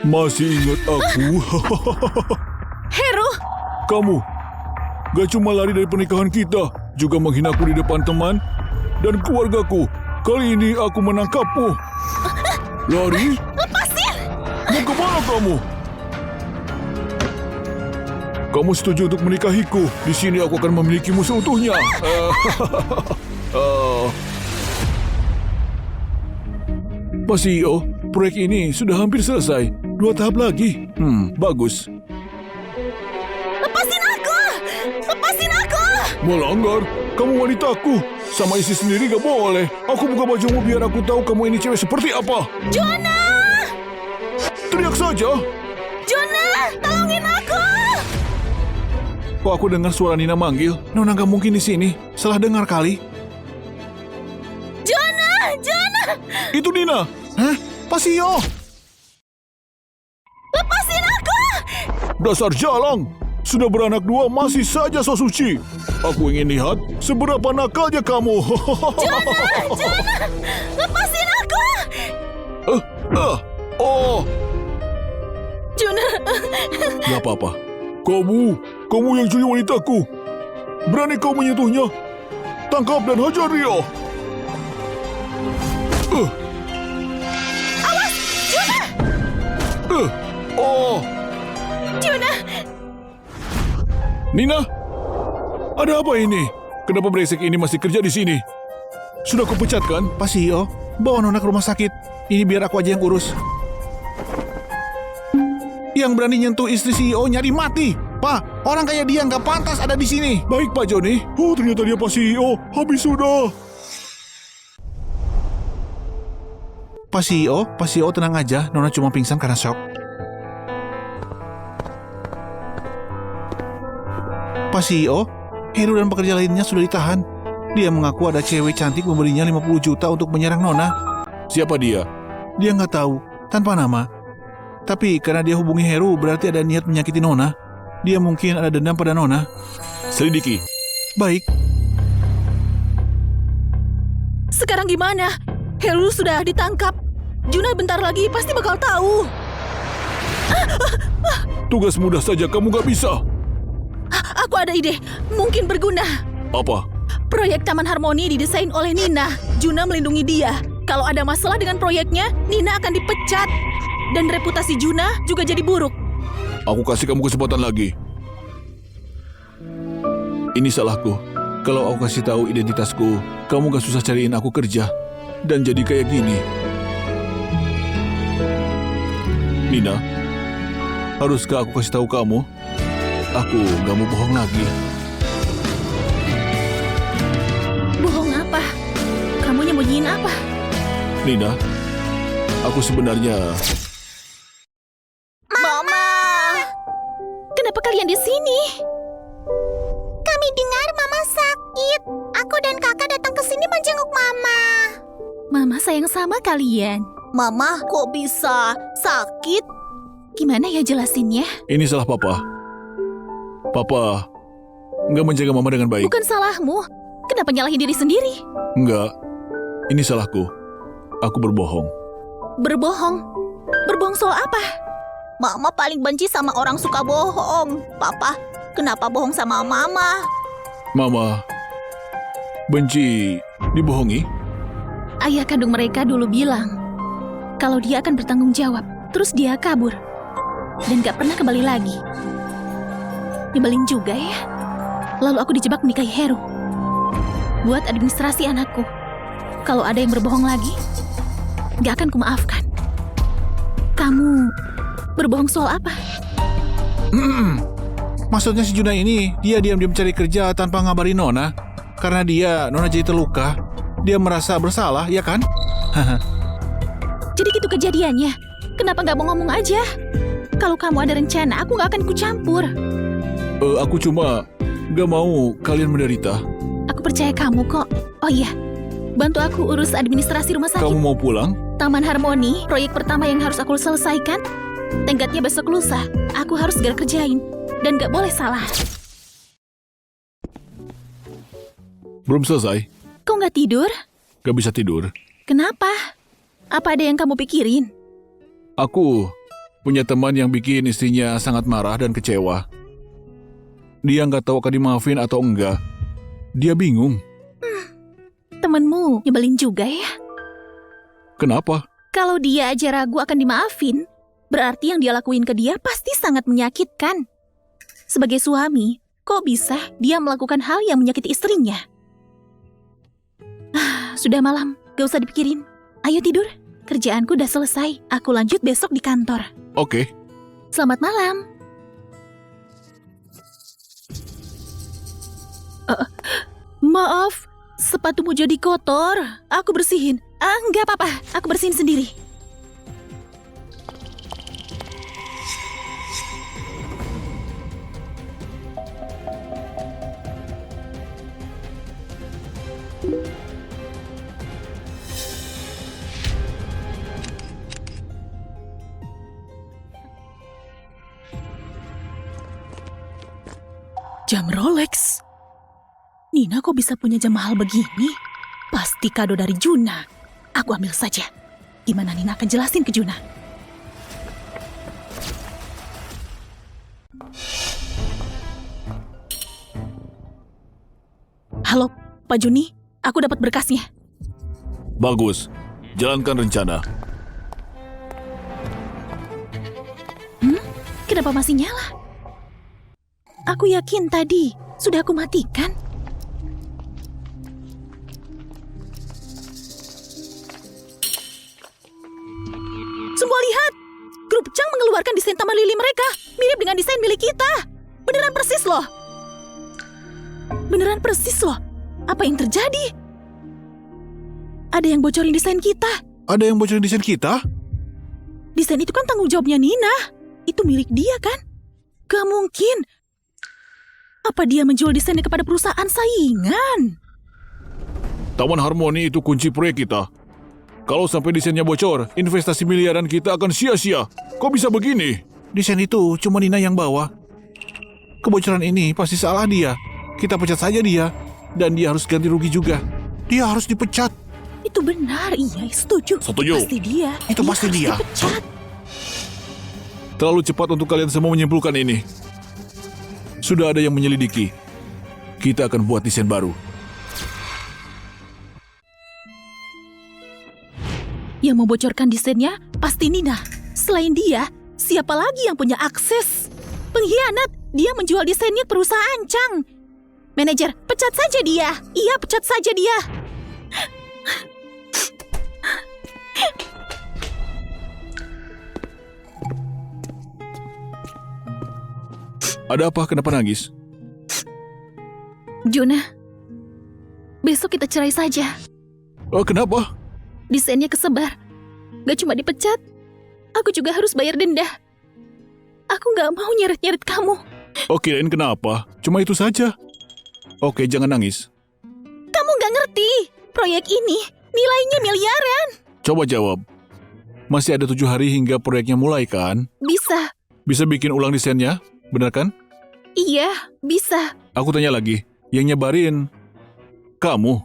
Masih ingat aku? Hero, Kamu gak cuma lari dari pernikahan kita, juga menghinaku di depan teman dan keluargaku. Kali ini aku menangkapmu. Lari? lepasin! Mau kemana kamu? Kamu setuju untuk menikahiku? Di sini aku akan memilikimu seutuhnya. Pak CEO, proyek ini sudah hampir selesai. 2 tahap lagi. Bagus. Lepasin aku! Lepasin aku! Melanggar? Kamu wanitaku. Sama istri sendiri gak boleh. Aku buka bajumu biar aku tahu kamu ini cewek seperti apa. Juna! Teriak saja. Juna, tolongin aku! Kok aku dengar suara Nina manggil? Nona gak mungkin di sini. Salah dengar kali. Juna! Itu Nina. Hah? Pak CEO! Lepasin aku! Dasar jalang. Sudah beranak 2 masih saja so suci. Aku ingin lihat seberapa nakalnya kamu. Juna! Lepasin aku! Juna! Gak apa-apa. Kamu yang curi wanitaku. Berani kau menyentuhnya? Tangkap dan hajar dia. Juna! Oh, Juna! Nina, ada apa ini? Kenapa brengsek ini masih kerja di sini? Sudah kupecat kan? Pak CEO, bawa Nona ke rumah sakit. Ini biar aku aja yang urus. Yang berani nyentuh istri CEO nyari mati. Pak, orang kayak dia nggak pantas ada di sini. Baik Pak Joni. Oh, ternyata dia Pak CEO. Habis sudah. Pak CEO tenang aja. Nona cuma pingsan karena shock. Pak CEO, Heru dan pekerja lainnya sudah ditahan. Dia mengaku ada cewek cantik memberinya 50 juta untuk menyerang Nona. Siapa dia? Dia nggak tahu, tanpa nama. Tapi karena dia hubungi Heru, berarti ada niat menyakiti Nona. Dia mungkin ada dendam pada Nona. Selidiki. Baik, Sekarang gimana? Heru sudah ditangkap. Juna bentar lagi pasti bakal tahu. Tugas mudah saja, kamu gak bisa. Aku ada ide, mungkin berguna. Apa? Proyek Taman Harmoni didesain oleh Nina. Juna melindungi dia. Kalau ada masalah dengan proyeknya, Nina akan dipecat. Dan reputasi Juna juga jadi buruk. Aku kasih kamu kesempatan lagi. Ini salahku. Kalau aku kasih tahu identitasku, kamu gak susah cariin aku kerja. Dan jadi kayak gini. Nina, haruskah aku kasih tahu kamu? Aku gak mau bohong lagi. Bohong apa? Kamu nyembunyiin apa? Nina, aku sebenarnya... Mama! Kenapa kalian di sini? Kami dengar Mama sakit. Aku dan Kakak datang ke sini menjenguk Mama. Mama sayang sama kalian. Mama kok bisa sakit? Gimana ya jelasinnya? Ini salah Papa. Papa nggak menjaga Mama dengan baik. Bukan salahmu. Kenapa nyalahin diri sendiri? Nggak. Ini salahku. Aku berbohong. Berbohong? Berbohong soal apa? Mama paling benci sama orang suka bohong. Papa, kenapa bohong sama Mama? Mama benci dibohongi? Ayah kandung mereka dulu bilang kalau dia akan bertanggung jawab. Terus dia kabur. Dan gak pernah kembali lagi. Nyebelin juga ya. Lalu aku dijebak menikahi Heru. Buat administrasi anakku. Kalau ada yang berbohong lagi, gak akan kumaafkan. Kamu berbohong soal apa? maksudnya si Juna ini, dia diam-diam cari kerja tanpa ngabarin Nona. Karena Nona jadi terluka. Dia merasa bersalah, ya kan? Jadi gitu kejadiannya. Kenapa gak mau ngomong aja? Kalau kamu ada rencana, aku gak akan ikut campur. Aku cuma gak mau kalian menderita. Aku percaya kamu kok. Oh iya, bantu aku urus administrasi rumah sakit. Kamu mau pulang? Taman Harmoni, proyek pertama yang harus aku selesaikan. Tenggatnya besok lusa. Aku harus segera kerjain. Dan gak boleh salah. Belum selesai? Kau gak tidur? Gak bisa tidur. Kenapa? Apa ada yang kamu pikirin? Aku punya teman yang bikin istrinya sangat marah dan kecewa. Dia nggak tahu akan dimaafin atau enggak. Dia bingung. Temenmu nyebelin juga ya? Kenapa? Kalau dia aja ragu akan dimaafin, berarti yang dia lakuin ke dia pasti sangat menyakitkan. Sebagai suami, kok bisa dia melakukan hal yang menyakiti istrinya? Sudah malam, gak usah dipikirin. Ayo tidur, kerjaanku udah selesai. Aku lanjut besok di kantor. Oke. Selamat malam. Maaf, sepatumu jadi kotor. Aku bersihin. Enggak apa-apa, aku bersihin sendiri. Jam Rolex. Nina kok bisa punya jam mahal begini? Pasti kado dari Juna. Aku ambil saja. Gimana Nina akan jelasin ke Juna? Halo, Pak Juni. Aku dapat berkasnya. Bagus. Jalankan rencana. Kenapa masih nyala? Aku yakin tadi sudah aku matikan. Semua lihat! Grup Chang mengeluarkan desain taman lili mereka. Mirip dengan desain milik kita. Beneran persis loh. Beneran persis loh. Apa yang terjadi? Ada yang bocorin desain kita. Ada yang bocorin desain kita? Desain itu kan tanggung jawabnya Nina. Itu milik dia kan? Gak mungkin. Apa dia menjual desainnya kepada perusahaan saingan? Taman Harmoni itu kunci proyek kita. Kalau sampai desainnya bocor, investasi miliaran kita akan sia-sia. Kok bisa begini? Desain itu cuma Nina yang bawa. Kebocoran ini pasti salah dia. Kita pecat saja dia. Dan dia harus ganti rugi juga. Dia harus dipecat. Itu benar, iya setuju. Setuju. Pasti dia. Itu pasti harus dia. dipecat. Terlalu cepat untuk kalian semua menyimpulkan ini. Sudah ada yang menyelidiki. Kita akan buat desain baru. Yang membocorkan desainnya pasti Nina. Selain dia, siapa lagi yang punya akses? Pengkhianat, dia menjual desainnya ke perusahaan Chang. Manajer, pecat saja dia. Iya, pecat saja dia. Ada apa? Kenapa nangis? Juna, besok kita cerai saja. Oh, kenapa? Desainnya kesebar. Gak cuma dipecat, aku juga harus bayar denda. Aku gak mau nyeret-nyeret kamu. Oke, kirain kenapa? Cuma itu saja. Oke, jangan nangis. Kamu gak ngerti. Proyek ini nilainya miliaran. Coba jawab. Masih ada 7 hari hingga proyeknya mulai kan? Bisa. Bisa bikin ulang desainnya? Benar kan? Iya, bisa. Aku tanya lagi. Yang nyebarin kamu.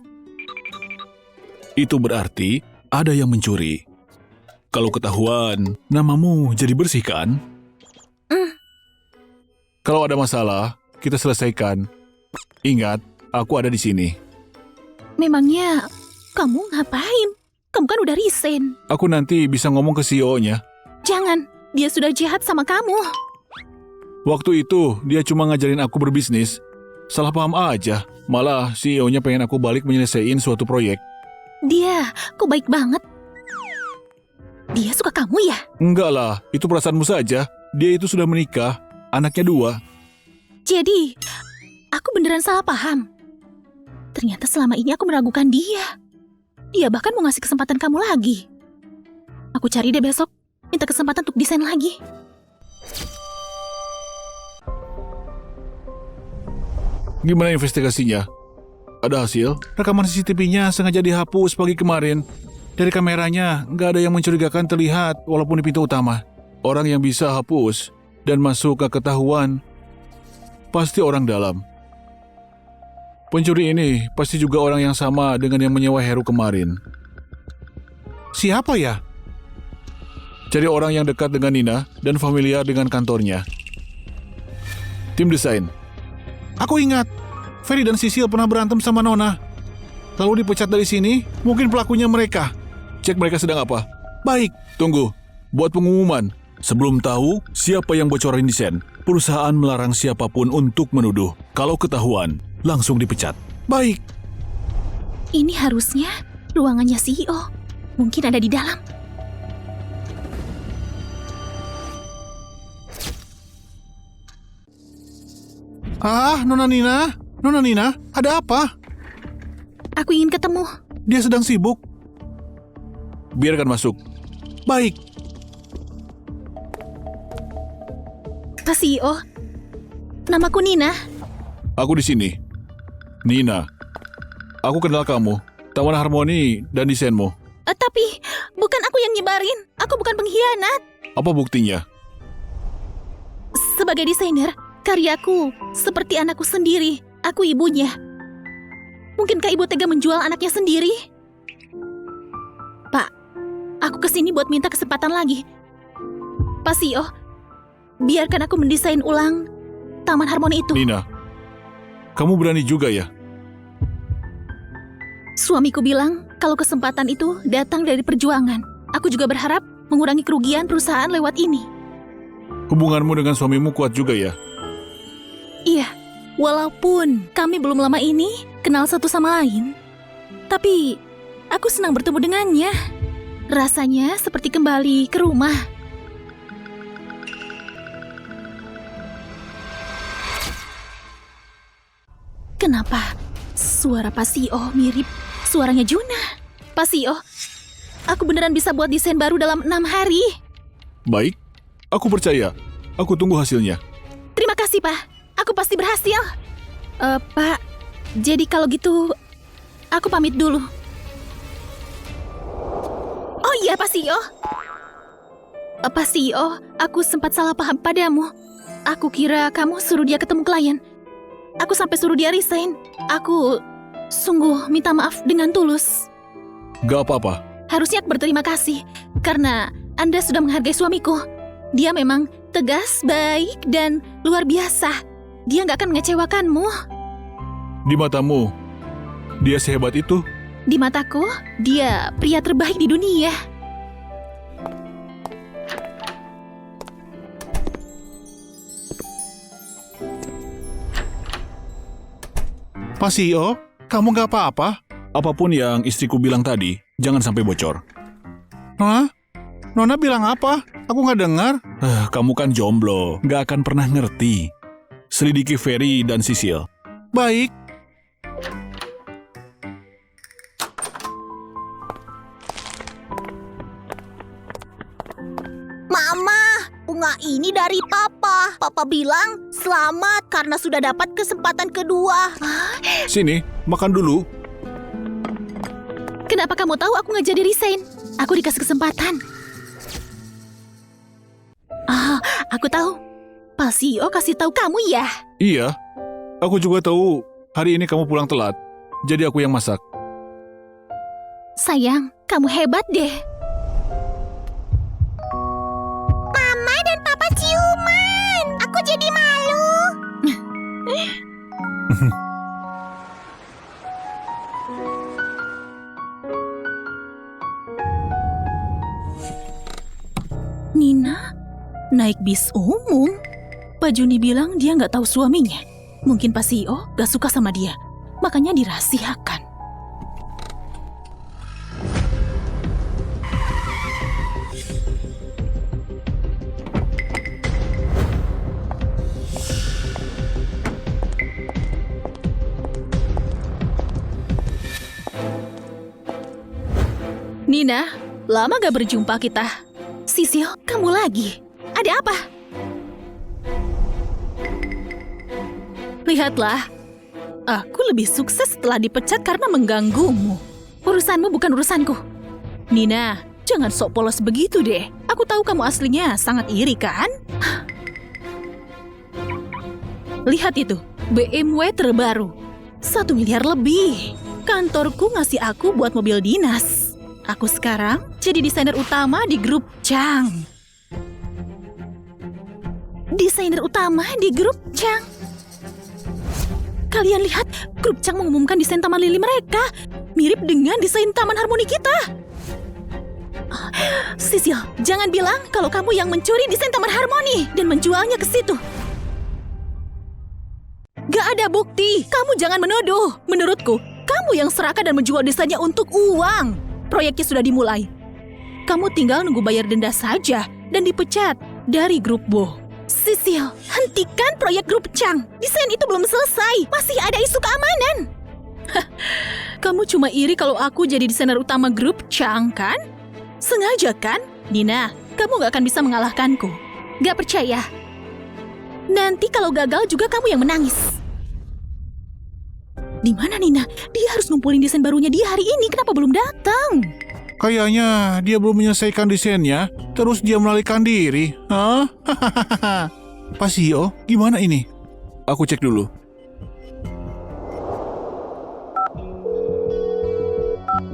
Itu berarti ada yang mencuri. Kalau ketahuan, namamu jadi bersih kan? Kalau ada masalah, kita selesaikan. Ingat, aku ada di sini. Memangnya kamu ngapain? Kamu kan udah resign. Aku nanti bisa ngomong ke CEO-nya. Jangan, dia sudah jahat sama kamu. Waktu itu, dia cuma ngajarin aku berbisnis. Salah paham aja. Malah CEO-nya pengen aku balik menyelesaikan suatu proyek. Dia, kok baik banget. Dia suka kamu ya? Enggak lah, itu perasaanmu saja. Dia itu sudah menikah, anaknya 2. Jadi, aku beneran salah paham. Ternyata selama ini aku meragukan dia. Dia bahkan mau ngasih kesempatan kamu lagi. Aku cari deh besok, minta kesempatan untuk desain lagi. Gimana investigasinya? Ada hasil? Rekaman CCTV-nya sengaja dihapus pagi kemarin. Dari kameranya, nggak ada yang mencurigakan terlihat walaupun di pintu utama. Orang yang bisa hapus dan masuk ke ketahuan pasti orang dalam. Pencuri ini pasti juga orang yang sama dengan yang menyewa Heru kemarin. Siapa ya? Cari orang yang dekat dengan Nina dan familiar dengan kantornya. Tim desain. Aku ingat, Ferry dan Sisil pernah berantem sama Nona. Lalu dipecat dari sini, mungkin pelakunya mereka. Cek mereka sedang apa. Baik, Tunggu, buat pengumuman. Sebelum tahu siapa yang bocorin desain, perusahaan melarang siapapun untuk menuduh. Kalau ketahuan, langsung dipecat. baik. Ini harusnya ruangannya CEO. Mungkin ada di dalam. Nona Nina, ada apa? Aku ingin ketemu. Dia sedang sibuk. Biarkan masuk. Baik, Pak CEO, namaku Nina. Aku di sini. Nina, aku kenal kamu. Taman Harmoni dan desainmu. Tapi bukan aku yang nyebarin. Aku bukan pengkhianat. Apa buktinya? Sebagai desainer, karyaku seperti anakku sendiri. Aku ibunya. Mungkinkah ibu tega menjual anaknya sendiri? Pak, aku kesini buat minta kesempatan lagi. Pak CEO, biarkan aku mendesain ulang Taman Harmoni itu. Nina, kamu berani juga ya? Suamiku bilang kalau kesempatan itu datang dari perjuangan. Aku juga berharap mengurangi kerugian perusahaan lewat ini. Hubunganmu dengan suamimu kuat juga ya? Iya, walaupun kami belum lama ini kenal satu sama lain, tapi aku senang bertemu dengannya. Rasanya seperti kembali ke rumah. Kenapa suara Pak Sio mirip suaranya Juna? Pak Sio, aku beneran bisa buat desain baru dalam 6 hari. Baik, aku percaya. Aku tunggu hasilnya. Terima kasih, Pak. Aku pasti berhasil. Pak, jadi kalau gitu, aku pamit dulu. Oh iya, Pak Sio. Pak Sio, aku sempat salah paham padamu. Aku kira kamu suruh dia ketemu klien. Aku sampai suruh dia resign. Aku sungguh minta maaf dengan tulus. Gak apa-apa. Harusnya aku berterima kasih karena Anda sudah menghargai suamiku. Dia memang tegas, baik, dan luar biasa. Dia gak akan mengecewakanmu. Di matamu, dia sehebat itu? Di mataku, dia pria terbaik di dunia. Pak Sio, kamu gak apa-apa? Apapun yang istriku bilang tadi, jangan sampai bocor. Hah? Nona bilang apa? Aku gak dengar. Kamu kan jomblo, gak akan pernah ngerti. Selidiki Ferry dan Sisil. Baik. Mama, bunga ini dari Papa. Papa bilang selamat karena sudah dapat kesempatan kedua. Sini, makan dulu. Kenapa kamu tahu aku nggak jadi resign? Aku dikasih kesempatan. Aku tahu. Pak Sio kasih tahu kamu ya? Iya, aku juga tahu hari ini kamu pulang telat. Jadi aku yang masak. Sayang, kamu hebat deh. Mama dan Papa ciuman. Aku jadi malu. Nina naik bis umum. Pak Juni bilang dia nggak tahu suaminya. Mungkin Pak Sio gak suka sama dia, makanya dirahasiakan. Nina, lama gak berjumpa kita. Sisil, kamu lagi. Ada apa? Lihatlah, aku lebih sukses setelah dipecat karena mengganggumu. Urusanmu bukan urusanku. Nina, jangan sok polos begitu deh. Aku tahu kamu aslinya sangat iri kan? Lihat itu, BMW terbaru. 1 miliar lebih. Kantorku ngasih aku buat mobil dinas. Aku sekarang jadi desainer utama di grup Chang. Desainer utama di grup Chang. Kalian lihat, grup Chang mengumumkan desain taman lili mereka. Mirip dengan desain taman harmoni kita. Sisil, jangan bilang kalau kamu yang mencuri desain taman harmoni dan menjualnya ke situ. Gak ada bukti. Kamu jangan menuduh. Menurutku, kamu yang serakah dan menjual desainnya untuk uang. Proyeknya sudah dimulai. Kamu tinggal nunggu bayar denda saja dan dipecat dari grup Bo. Sisil, hentikan proyek grup Chang. Desain itu belum selesai. Masih ada isu keamanan. Kamu cuma iri kalau aku jadi desainer utama grup Chang, kan? Sengaja, kan? Nina, kamu gak akan bisa mengalahkanku. Gak percaya? Nanti kalau gagal juga kamu yang menangis. Di mana Nina? Dia harus ngumpulin desain barunya dia hari ini. Kenapa belum datang? Kayaknya dia belum menyelesaikan desainnya, terus dia melarikan diri. Hah? Pak Sio, gimana ini? Aku cek dulu.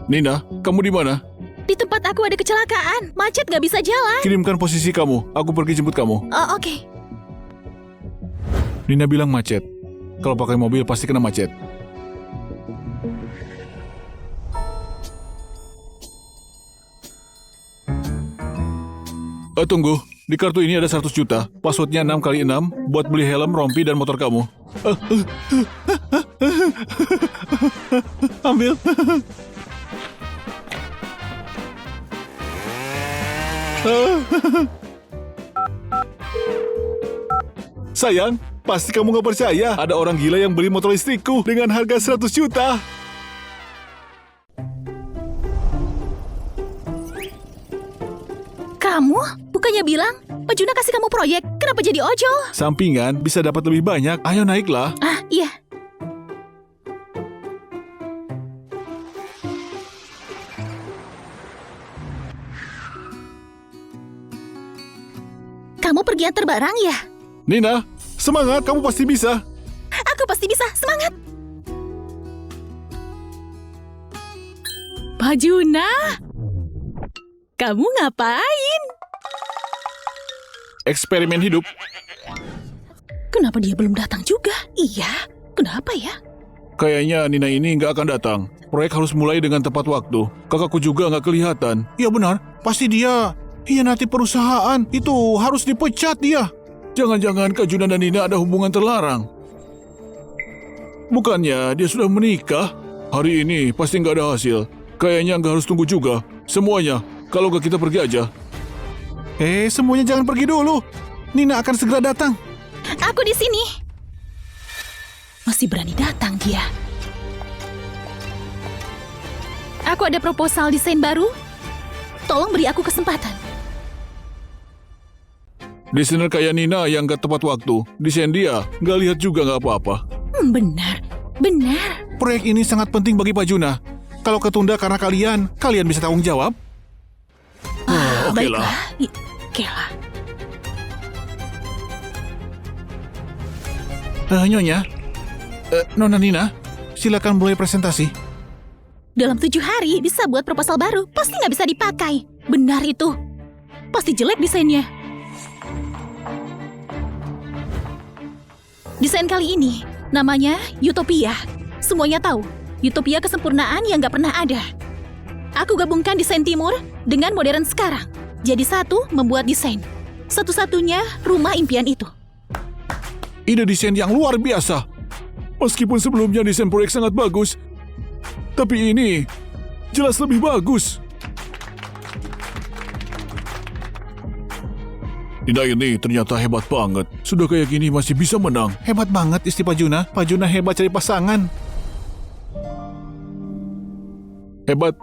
Nina, kamu di mana? Di tempat aku ada kecelakaan. Macet gak bisa jalan. Kirimkan posisi kamu, aku pergi jemput kamu. Oh, oke. Nina bilang macet. Kalau pakai mobil pasti kena macet. Tunggu, di kartu ini ada 100 juta. Passwordnya 6 kali 6 buat beli helm, rompi, dan motor kamu. Ambil. Sayang, pasti kamu gak percaya. Ada orang gila yang beli motor listrikku dengan harga 100 juta. Kamu? Bukannya bilang Pak Juna kasih kamu proyek, kenapa jadi ojol? Sampingan bisa dapat lebih banyak. Ayo naiklah. Ah, iya. Kamu pergi antar barang ya? Nina, semangat, kamu pasti bisa. Aku pasti bisa, semangat! Pak Juna, kamu ngapain? Eksperimen hidup. Kenapa dia belum datang juga? Iya, kenapa ya? Kayaknya Nina ini nggak akan datang. Proyek harus mulai dengan tepat waktu. Kakakku juga nggak kelihatan. Iya benar, pasti dia. Hianati perusahaan, itu harus dipecat dia. Jangan-jangan Kak Juna dan Nina ada hubungan terlarang. Bukannya dia sudah menikah? Hari ini pasti nggak ada hasil. Kayaknya nggak harus tunggu juga. Semuanya, kalau nggak kita pergi aja. Semuanya jangan pergi dulu. Nina akan segera datang. Aku di sini. Masih berani datang dia. Aku ada proposal desain baru. Tolong beri aku kesempatan. Desainer kayak Nina yang nggak tepat waktu. Desain dia nggak lihat juga nggak apa-apa. Benar, benar. Proyek ini sangat penting bagi Pak Juna. Kalau ketunda karena kalian bisa tanggung jawab. Oke lah. Baiklah. Oke lah. Nyonya, Nona Nina, silakan mulai presentasi. Dalam 7 hari bisa buat proposal baru. Pasti nggak bisa dipakai. Benar itu. Pasti jelek desainnya. Desain kali ini namanya Utopia. Semuanya tahu, Utopia kesempurnaan yang nggak pernah ada. Aku gabungkan desain timur dengan modern sekarang. Jadi satu membuat desain. Satu-satunya rumah impian itu. Ide desain yang luar biasa. Meskipun sebelumnya desain proyek sangat bagus, tapi ini jelas lebih bagus. Nina ini ternyata hebat banget. Sudah kayak gini masih bisa menang. Hebat banget istri Pak Juna. Pak Juna hebat cari pasangan. Hebat.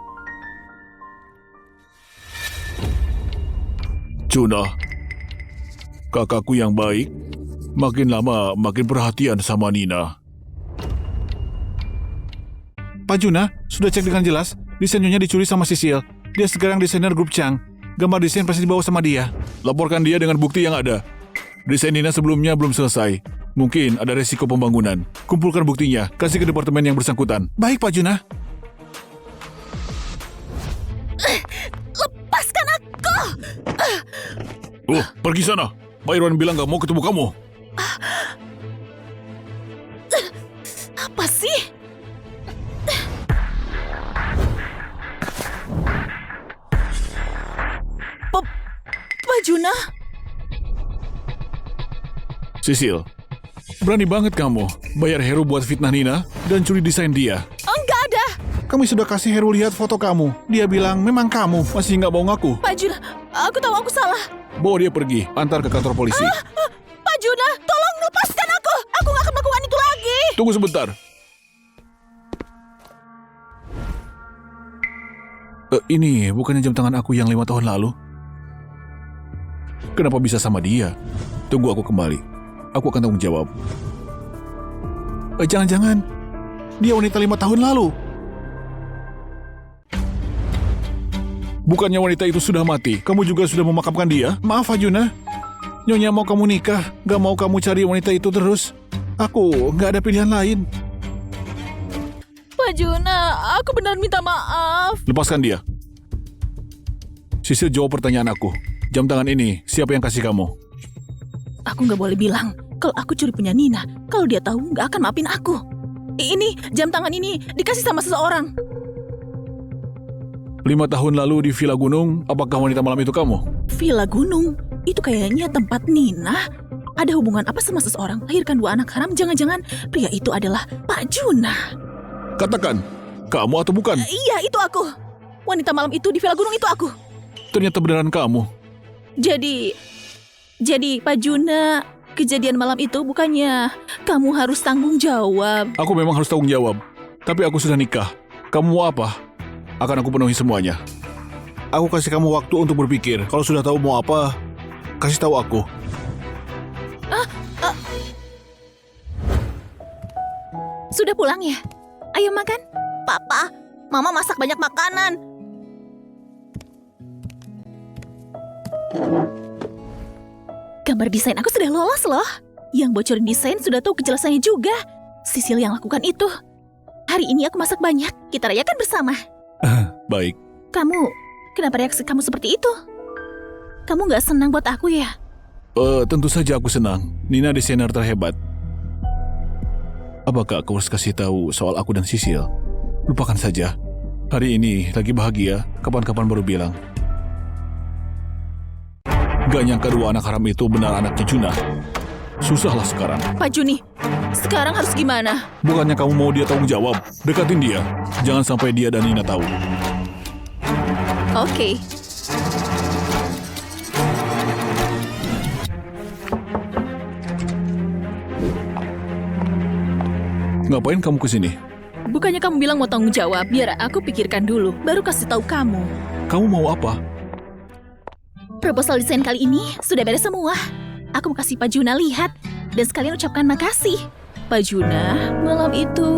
Juna, kakakku yang baik, makin lama makin perhatian sama Nina. Pak Juna, sudah cek dengan jelas. Desainnya dicuri sama Sisil. Dia sekarang desainer grup Chang. Gambar desain pasti dibawa sama dia. Laporkan dia dengan bukti yang ada. Desain Nina sebelumnya belum selesai. Mungkin ada resiko pembangunan. Kumpulkan buktinya, kasih ke departemen yang bersangkutan. Baik Pak Juna. Lepaskan aku! Pergi sana. Pak Irwan bilang gak mau ketemu kamu. Apa sih? Pak Juna? Sisil, berani banget kamu bayar Heru buat fitnah Nina dan curi desain dia. Enggak ada! Kami sudah kasih Heru lihat foto kamu. Dia bilang memang kamu. Masih nggak mau ngaku. Pak Juna, aku tahu aku salah. Bawa dia pergi, antar ke kantor polisi. Pak Juna, tolong lepaskan aku! Aku nggak akan melakukan itu lagi! Tunggu sebentar. Ini bukannya jam tangan aku yang 5 tahun lalu? Kenapa bisa sama dia? Tunggu aku kembali. Aku akan tanggung jawab. Jangan-jangan dia wanita 5 tahun lalu. Bukannya wanita itu sudah mati? Kamu juga sudah memakamkan dia? Maaf Juna. Nyonya mau kamu nikah. Gak mau kamu cari wanita itu terus. Aku gak ada pilihan lain. Pak Juna, aku benar minta maaf. Lepaskan dia. Sisil, jawab pertanyaan aku. Jam tangan ini, siapa yang kasih kamu? Aku nggak boleh bilang kalau aku curi punya Nina. Kalau dia tahu, nggak akan maafin aku. Ini, jam tangan ini dikasih sama seseorang. 5 tahun lalu di Villa Gunung, apakah wanita malam itu kamu? Villa Gunung? Itu kayaknya tempat Nina. Ada hubungan apa sama seseorang melahirkan 2 anak haram? Jangan-jangan pria itu adalah Pak Juna. Katakan, kamu atau bukan? Iya, itu aku. Wanita malam itu di Villa Gunung itu aku. Ternyata beneran kamu. Jadi Pak Juna, kejadian malam itu bukannya kamu harus tanggung jawab. Aku memang harus tanggung jawab. Tapi aku sudah nikah. Kamu mau apa? Akan aku penuhi semuanya. Aku kasih kamu waktu untuk berpikir. Kalau sudah tahu mau apa, kasih tahu aku. Sudah pulang ya? Ayo makan. Papa, Mama masak banyak makanan. Gambar desain aku sudah lolos loh. Yang bocorin desain sudah tahu kejelasannya juga. Sisil yang lakukan itu. Hari ini aku masak banyak. Kita rayakan bersama. Baik. Kenapa reaksi kamu seperti itu? Kamu gak senang buat aku ya? Tentu saja aku senang. Nina desainer terhebat. Apakah aku harus kasih tahu soal aku dan Sisil? Lupakan saja. Hari ini lagi bahagia, kapan-kapan baru bilang. Gak nyangka 2 anak haram itu benar anaknya Juna. Susahlah sekarang. Pak Juni, sekarang harus gimana? Bukannya kamu mau dia tanggung jawab? Dekatin dia. Jangan sampai dia dan Nina tahu. Oke. Ngapain kamu kesini? Bukannya kamu bilang mau tanggung jawab, biar aku pikirkan dulu, baru kasih tahu kamu. Kamu mau apa? Proposal desain kali ini sudah beres semua. Aku mau kasih Pak Juna lihat, dan sekalian ucapkan makasih. Pak Juna, malam itu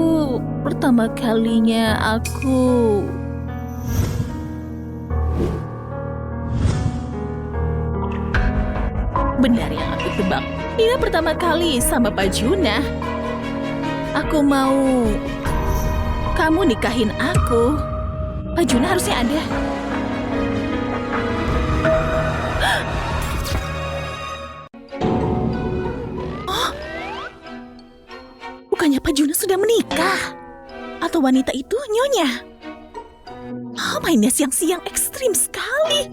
pertama kalinya aku... Benar yang aku tebak. Nina pertama kali sama Pak Juna. Aku mau kamu nikahin aku. Pak Juna harusnya ada. Oh, bukannya Pak Juna sudah menikah? Atau wanita itu nyonya? Oh, mainnya siang-siang ekstrim sekali.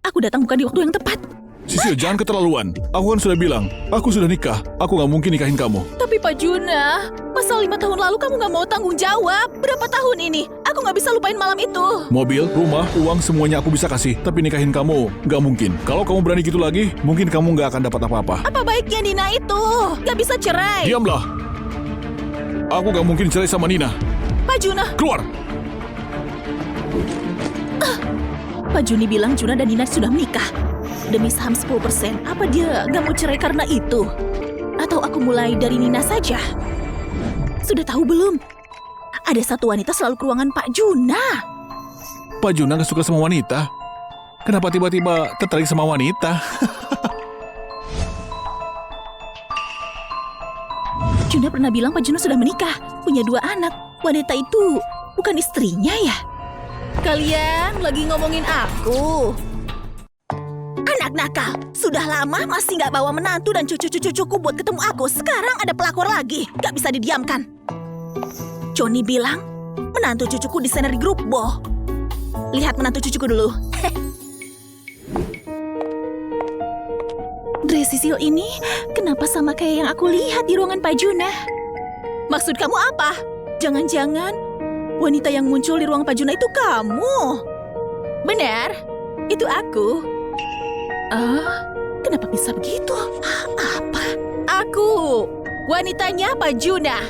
Aku datang bukan di waktu yang tepat. Sisil, jangan keterlaluan. Aku kan sudah bilang, aku sudah nikah. Aku gak mungkin nikahin kamu. Tapi Pak Juna, pasal 5 tahun lalu kamu gak mau tanggung jawab. Berapa tahun ini? Aku gak bisa lupain malam itu. Mobil, rumah, uang semuanya aku bisa kasih. Tapi nikahin kamu gak mungkin. Kalau kamu berani gitu lagi, mungkin kamu gak akan dapat apa-apa. Apa baiknya Nina itu? Gak bisa cerai. Diamlah. Aku gak mungkin cerai sama Nina. Pak Juna. Keluar. Pak Juni bilang Juna dan Nina sudah menikah. Demi saham 10%, apa dia gak mau cerai karena itu? Atau aku mulai dari Nina saja? Sudah tahu belum? Ada satu wanita selalu ke ruangan Pak Juna. Pak Juna gak suka sama wanita. Kenapa tiba-tiba tertarik sama wanita? Juna pernah bilang Pak Juna sudah menikah, punya 2 anak. Wanita itu bukan istrinya ya? Kalian lagi ngomongin aku. Anak nakal, sudah lama masih gak bawa menantu dan cucu-cucuku buat ketemu aku. Sekarang ada pelakor lagi, gak bisa didiamkan. Johnny bilang, menantu cucuku desainer di grup Bo. Lihat menantu cucuku dulu. Dress Sisil ini kenapa sama kayak yang aku lihat di ruangan Pak Juna? Maksud kamu apa? Jangan-jangan wanita yang muncul di ruang Pak Juna itu kamu? Benar, itu aku. Kenapa bisa begitu? Apa? Aku, wanitanya Pak Juna.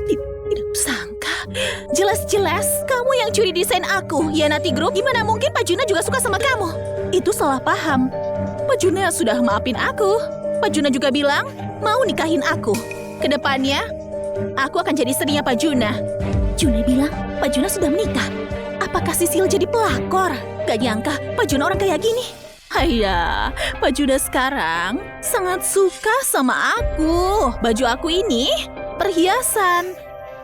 Tidak sangka. Jelas-jelas kamu yang curi desain aku. Ya nanti grup, gimana mungkin Pak Juna juga suka sama kamu? Itu salah paham. Pak Juna sudah maafin aku. Pak Juna juga bilang mau nikahin aku. Kedepannya, aku akan jadi istrinya Pak Juna. Juna bilang Pak Juna sudah menikah. Apakah Sisil jadi pelakor? Gak nyangka Pak Juna orang kayak gini. Haiya, Pak Juna sekarang sangat suka sama aku. Baju aku ini, perhiasan,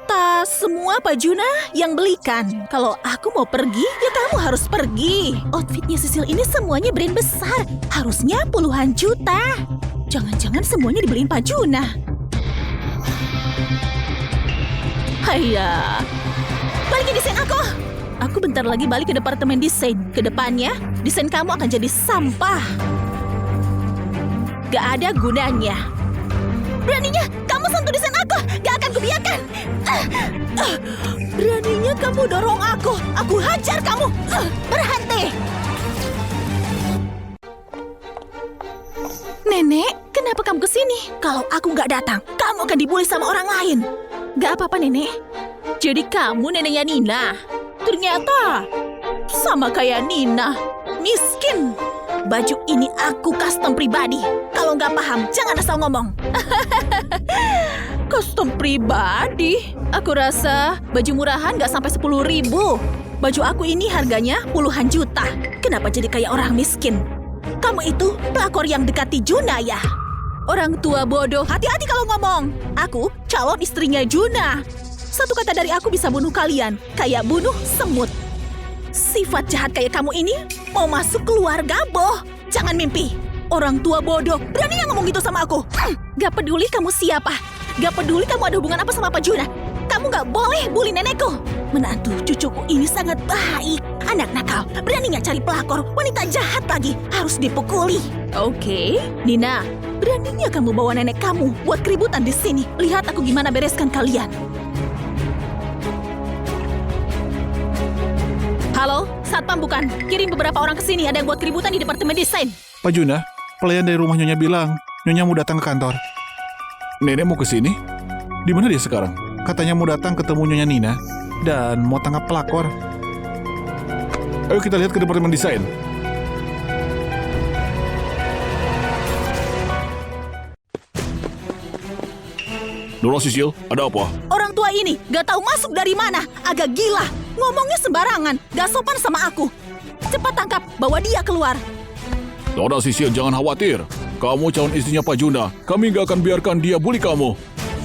tas, semua Pak Juna yang belikan. Kalau aku mau pergi, ya kamu harus pergi. Outfitnya Sisil ini semuanya brand besar. Harusnya puluhan juta. Jangan-jangan semuanya dibeliin Pak Juna. Haiya, balikin desain aku. Aku bentar lagi balik ke departemen desain. Kedepannya, desain kamu akan jadi sampah. Gak ada gunanya. Beraninya kamu sentuh desain aku. Gak akan kubiarkan. Beraninya kamu dorong aku. Aku hajar kamu. Berhenti. Nenek, kenapa kamu kesini? Kalau aku nggak datang, kamu akan dibully sama orang lain. Gak apa-apa, Nenek. Jadi kamu neneknya Nina. Ternyata sama kayak Nina, miskin. Baju ini aku custom pribadi. Kalau nggak paham, jangan asal ngomong. Custom pribadi? Aku rasa baju murahan nggak sampai 10.000. Baju aku ini harganya puluhan juta. Kenapa jadi kayak orang miskin? Kamu itu pelakor yang dekati Juna ya? Orang tua bodoh, hati-hati kalau ngomong. Aku calon istrinya Juna. Satu kata dari aku bisa bunuh kalian, kayak bunuh semut. Sifat jahat kayak kamu ini mau masuk keluarga boh. Jangan mimpi. Orang tua bodoh, berani ngomong gitu sama aku. Gak peduli kamu siapa. Gak peduli kamu ada hubungan apa sama Pak Juna. Kamu gak boleh bully nenekku. Menantu cucuku ini sangat baik. Anak nakal, beraninya cari pelakor, wanita jahat lagi, harus dipukuli. Oke, Nina, beraninya kamu bawa nenek kamu buat keributan di sini. Lihat aku gimana bereskan kalian. Halo, satpam bukan? Kirim beberapa orang ke sini, ada yang buat keributan di departemen desain. Pak Juna, pelayan dari rumah Nyonya bilang, Nyonya mau datang ke kantor. Nenek mau ke sini? Di mana dia sekarang? Katanya mau datang ketemu Nyonya Nina dan mau tangkap pelakor. Ayo kita lihat ke departemen desain. Nora, Sisil, ada apa? Orang tua ini gak tahu masuk dari mana, agak gila. Ngomongnya sembarangan, gak sopan sama aku. Cepat tangkap, bawa dia keluar. Nora, Sisil, jangan khawatir. Kamu calon istrinya Pak Juna. Kami gak akan biarkan dia bully kamu.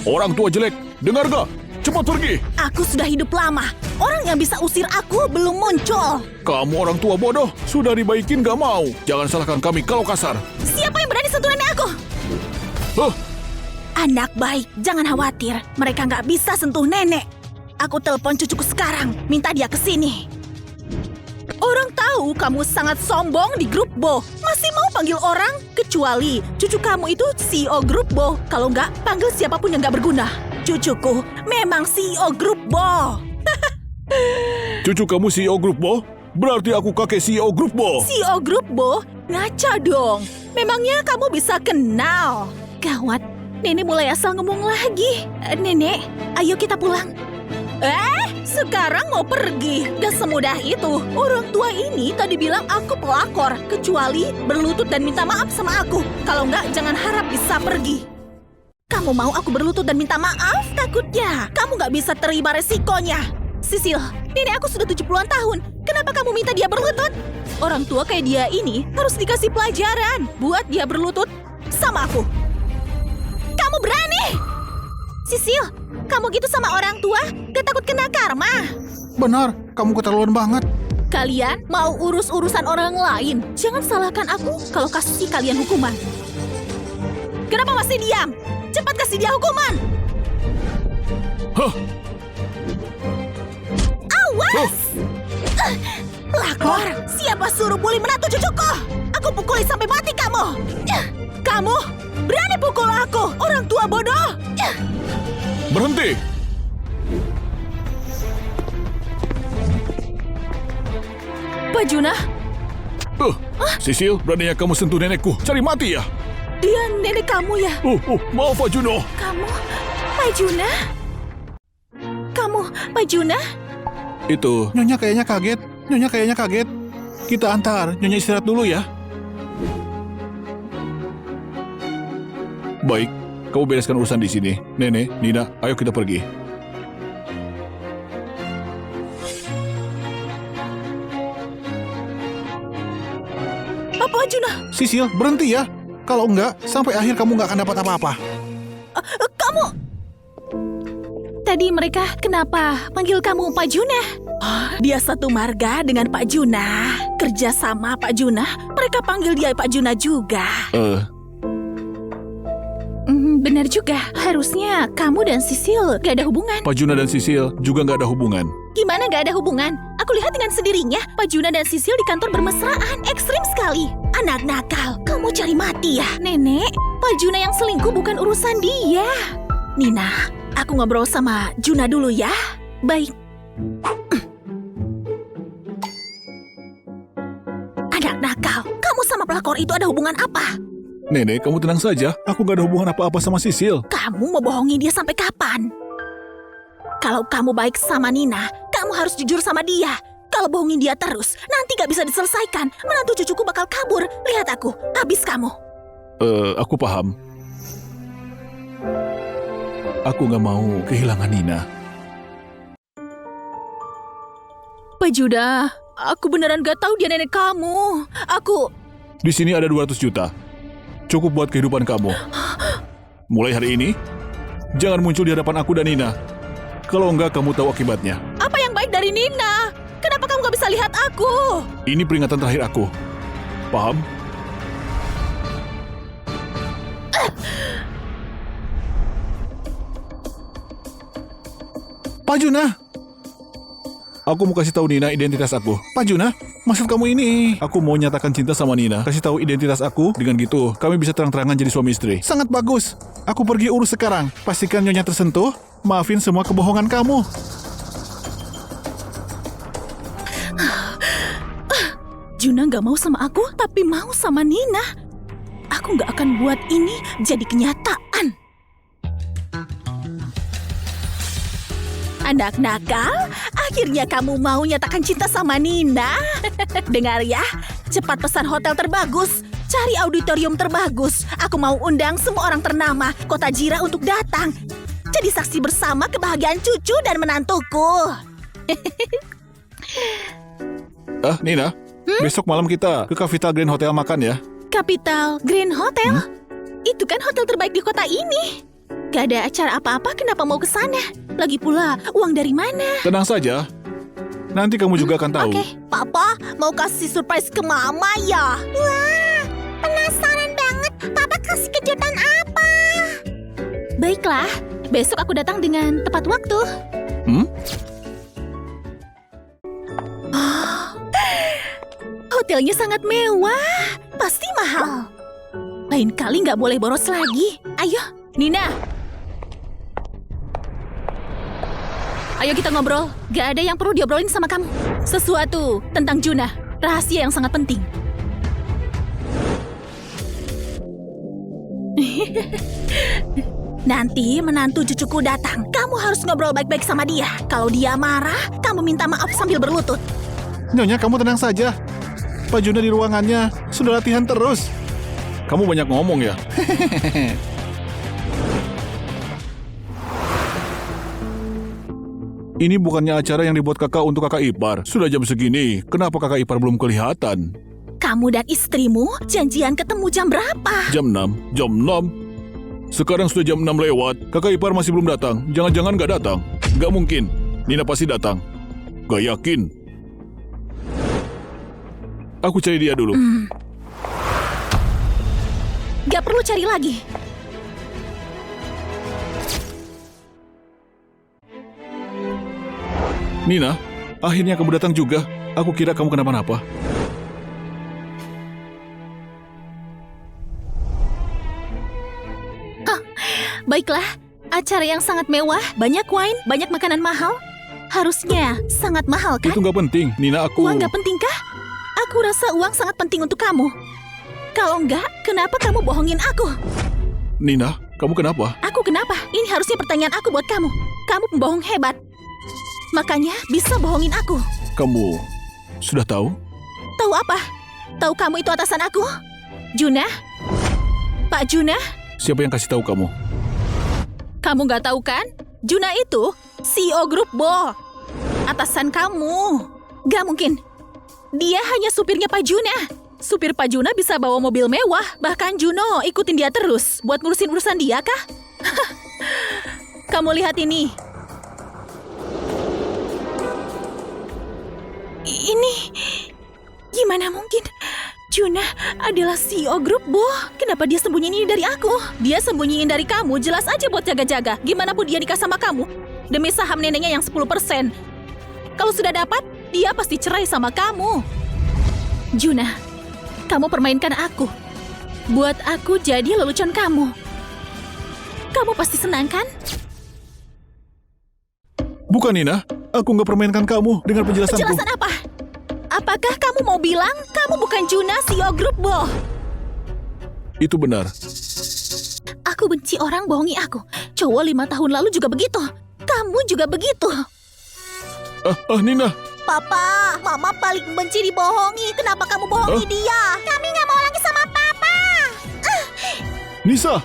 Orang tua jelek, dengar gak? Cepat pergi. Aku sudah hidup lama. Orang yang bisa usir aku belum muncul. Kamu orang tua bodoh, sudah dibaikin gak mau. Jangan salahkan kami kalau kasar. Siapa yang berani sentuh nenek aku? Huh? Anak baik, jangan khawatir. Mereka nggak bisa sentuh nenek. Aku telepon cucuku sekarang, minta dia ke sini. Orang tahu kamu sangat sombong di grup Bo. Masih mau panggil orang? Kecuali cucu kamu itu CEO grup Bo. Kalau nggak, panggil siapapun yang nggak berguna. Cucuku memang CEO grup Bo. Cucu kamu CEO grup Bo? Berarti aku kakek CEO grup Bo. CEO grup Bo? Ngaca dong. Memangnya kamu bisa kenal? Gawat, nenek mulai asal ngomong lagi. Nenek, ayo kita pulang. Sekarang mau pergi? Gak semudah itu. Orang tua ini tadi bilang aku pelakor. Kecuali berlutut dan minta maaf sama aku. Kalau nggak, jangan harap bisa pergi. Kamu mau aku berlutut dan minta maaf? Takutnya kamu nggak bisa terima resikonya. Sisil, nenek aku sudah 70-an tahun. Kenapa kamu minta dia berlutut? Orang tua kayak dia ini harus dikasih pelajaran. Buat dia berlutut sama aku. Kamu berani? Sisil, kamu gitu sama orang tua? Gak takut kena karma? Benar, kamu keterlaluan banget. Kalian mau urus-urusan orang lain. Jangan salahkan aku kalau kasih kalian hukuman. Kenapa masih diam? Cepat kasih dia hukuman. Hah? Awas! Pelakor, siapa suruh bully menantu cucuku? Aku pukuli sampai mati kamu. Kamu berani pukul aku, orang tua bodoh. Berhenti! Pak Juna, Sisil, beraninya kamu sentuh nenekku. Cari mati ya? dia nenek kamu ya? Maaf Pak Juno. Kamu, Pak Juna? Kamu, Pak Juna? Itu, Nyonya kayaknya kaget. Nyonya kayaknya kaget. Kita antar. Nyonya istirahat dulu ya. baik. Kamu bereskan urusan di sini. Nenek, Nina, ayo kita pergi. Apa Juna? Sisil, berhenti ya. Kalau enggak, sampai akhir kamu nggak akan dapat apa-apa. Kamu... Tadi mereka kenapa panggil kamu Pak Juna? Dia satu marga dengan Pak Juna. Kerja sama Pak Juna, mereka panggil dia Pak Juna juga. Benar juga. Harusnya kamu dan Sisil gak ada hubungan. Pak Juna dan Sisil juga nggak ada hubungan. Gimana gak ada hubungan? Aku lihat dengan sendirinya, Pak Juna dan Sisil di kantor bermesraan. Ekstrim sekali. Anak nakal, kamu cari mati ya? Nenek, Pak Juna yang selingkuh bukan urusan dia. Nina, aku ngobrol sama Juna dulu ya. Baik. Anak nakal, kamu sama pelakor itu ada hubungan apa? Nenek, kamu tenang saja. Aku gak ada hubungan apa-apa sama Sisil. Kamu mau bohongi dia sampai kapan? Kalau kamu baik sama Nina, kamu harus jujur sama dia. Kalau bohongin dia terus, nanti gak bisa diselesaikan. Menantu cucuku bakal kabur. Lihat aku, habis kamu. Aku paham. Aku gak mau kehilangan Nina. Pak Juda, aku beneran gak tahu dia nenek kamu. Di sini ada 200 juta. Cukup buat kehidupan kamu. Mulai hari ini, jangan muncul di hadapan aku dan Nina. Kalau enggak, kamu tahu akibatnya. Apa yang baik dari Nina? Kenapa kamu gak bisa lihat aku? Ini peringatan terakhir aku. Paham? Pak Juna! Aku mau kasih tahu Nina identitas aku. Pak Juna, maksud kamu ini? Aku mau nyatakan cinta sama Nina. Kasih tahu identitas aku. Dengan gitu, kami bisa terang-terangan jadi suami istri. Sangat bagus. Aku pergi urus sekarang. Pastikan Nyonya tersentuh. Maafin semua kebohongan kamu. Juna gak mau sama aku, tapi mau sama Nina. Aku gak akan buat ini jadi kenyataan. Anak nakal, akhirnya kamu mau nyatakan cinta sama Nina. Dengar ya, cepat pesan hotel terbagus, cari auditorium terbagus. Aku mau undang semua orang ternama Kota Jira untuk datang. Jadi saksi bersama kebahagiaan cucu dan menantuku. Nina, besok malam kita ke Capital Grand Hotel makan ya. Capital Grand Hotel? Itu kan hotel terbaik di kota ini. Gak ada acara apa-apa, kenapa mau ke sana? Lagi pula, uang dari mana? Tenang saja. Nanti kamu juga akan tahu. Oke, Papa mau kasih surprise ke Mama ya? Wah, penasaran banget. Papa kasih kejutan apa? Baiklah, besok aku datang dengan tepat waktu. Hotelnya sangat mewah, pasti mahal. Lain kali nggak boleh boros lagi. Ayo, Nina. Ayo kita ngobrol. Gak ada yang perlu diobrolin sama kamu. Sesuatu tentang Juna, rahasia yang sangat penting. Nanti menantu cucuku datang. Kamu harus ngobrol baik-baik sama dia. Kalau dia marah, kamu minta maaf sambil berlutut. Nyonya, kamu tenang saja. Pak Juna di ruangannya sudah latihan terus. Kamu banyak ngomong ya. Ini bukannya acara yang dibuat kakak untuk kakak ipar. Sudah jam segini, kenapa kakak ipar belum kelihatan? Kamu dan istrimu janjian ketemu jam berapa? Jam 6. Jam 6? Sekarang sudah jam 6 lewat. Kakak ipar masih belum datang. Jangan-jangan gak datang. Gak mungkin. Nina pasti datang. Gak yakin. Aku cari dia dulu. Gak perlu cari lagi. Nina, akhirnya kamu datang juga. Aku kira kamu kenapa-napa. Baiklah, acara yang sangat mewah, banyak wine, banyak makanan mahal. Harusnya sangat mahal kan? Itu gak penting, Nina. Uang gak penting kah? Aku rasa uang sangat penting untuk kamu. Kalau enggak, kenapa kamu bohongin aku? Nina, kamu kenapa? Aku kenapa? Ini harusnya pertanyaan aku buat kamu. Kamu pembohong hebat. Makanya bisa bohongin aku. Kamu sudah tahu? Tahu apa? Tahu kamu itu atasan aku? Juna? Pak Juna? Siapa yang kasih tahu kamu? Kamu gak tahu kan? Juna itu CEO grup Bo. Atasan kamu. Gak mungkin. Dia hanya supirnya Pak Juna. Supir Pak Juna bisa bawa mobil mewah. Bahkan Juno ikutin dia terus. Buat ngurusin urusan dia kah? Kamu lihat ini. Ini... Gimana mungkin? Juna adalah CEO grup Bo. Kenapa dia sembunyiin ini dari aku? Dia sembunyiin dari kamu, jelas aja buat jaga-jaga. Gimana pun dia nikah sama kamu. Demi saham neneknya yang 10%. Kalau sudah dapat, dia pasti cerai sama kamu. Juna, kamu permainkan aku. Buat aku jadi lelucon kamu. Kamu pasti senang kan? Bukan, Nina. Aku nggak permainkan kamu dengan penjelasanku. Penjelasan apa? Apakah kamu mau bilang kamu bukan Juna, CEO grup Boh? Itu benar. Aku benci orang bohongi aku. Cowok 5 tahun lalu juga begitu. Kamu juga begitu. Nina. Papa, Mama paling benci dibohongi. Kenapa kamu bohongi dia? Kami nggak mau lagi sama Papa. Nisa.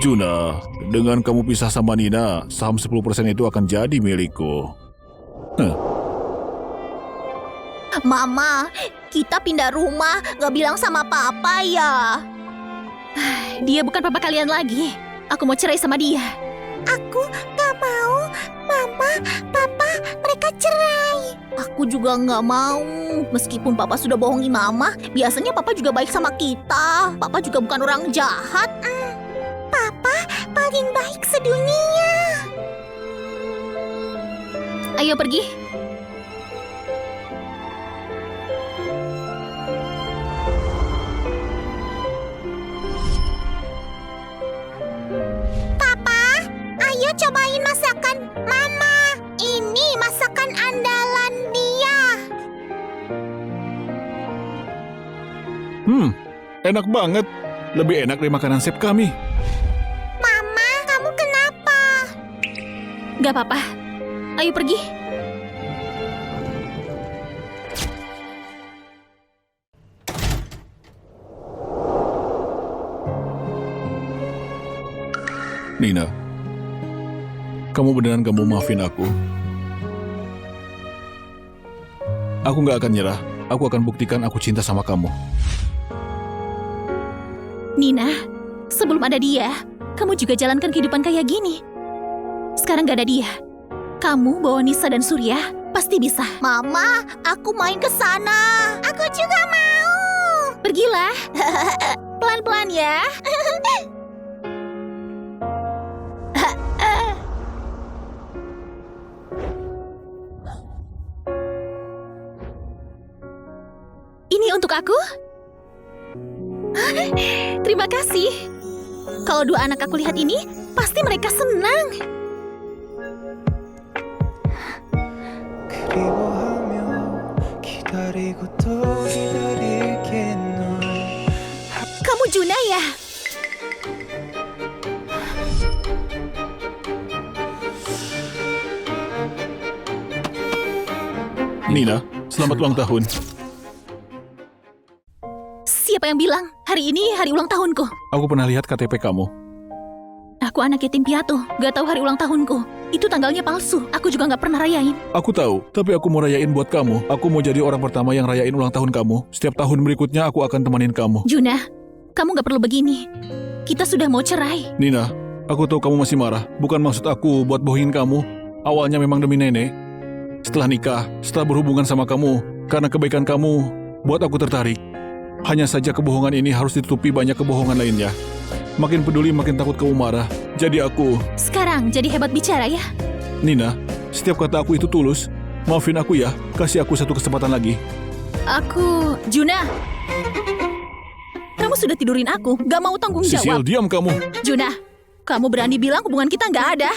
Juna, dengan kamu pisah sama Nina, saham 10% itu akan jadi milikku. Mama, kita pindah rumah. Nggak bilang sama Papa ya. Dia bukan papa kalian lagi. Aku mau cerai sama dia. Aku nggak mau. Mama, Papa, mereka cerai. Aku juga nggak mau. Meskipun Papa sudah bohongi Mama, biasanya Papa juga baik sama kita. Papa juga bukan orang jahat. Papa paling baik sedunia. Ayo pergi. Papa, ayo cobain masakan Mama. Ini masakan andalan dia. Enak banget. Lebih enak dari makanan chef kami. Mama, kamu kenapa? Gak apa-apa. Ayo pergi. Nina, kamu beneran gak mau maafin aku? Aku gak akan nyerah. Aku akan buktikan aku cinta sama kamu. Nina, sebelum ada dia, kamu juga jalankan kehidupan kayak gini. Sekarang gak ada dia. Kamu bawa Nisa dan Surya, pasti bisa. Mama, aku main ke sana. Aku juga mau. Pergilah. Pelan-pelan ya. Ini untuk aku? Terima kasih. Kalau dua anak aku lihat ini, pasti mereka senang. 그리워하며 기다리고 또 기다릴게 널. Kamu Juna ya? Nina, selamat ulang tahun. Siapa yang bilang hari ini hari ulang tahunku? Aku pernah lihat KTP kamu. Aku anak yatim piatu, gak tahu hari ulang tahunku. Itu tanggalnya palsu, aku juga gak pernah rayain. Aku tahu, tapi aku mau rayain buat kamu. Aku mau jadi orang pertama yang rayain ulang tahun kamu. Setiap tahun berikutnya aku akan temanin kamu. Juna, kamu gak perlu begini. Kita sudah mau cerai. Nina, aku tahu kamu masih marah. Bukan maksud aku buat bohongin kamu. Awalnya memang demi nenek. Setelah nikah, setelah berhubungan sama kamu, karena kebaikan kamu, buat aku tertarik. Hanya saja kebohongan ini harus ditutupi banyak kebohongan lainnya. Makin peduli, makin takut kamu marah. Jadi aku... Sekarang jadi hebat bicara ya. Nina, setiap kata aku itu tulus. Maafin aku ya, kasih aku satu kesempatan lagi. Juna. Kamu sudah tidurin aku, gak mau tanggung Sisil, jawab. diam kamu. Juna, kamu berani bilang hubungan kita gak ada?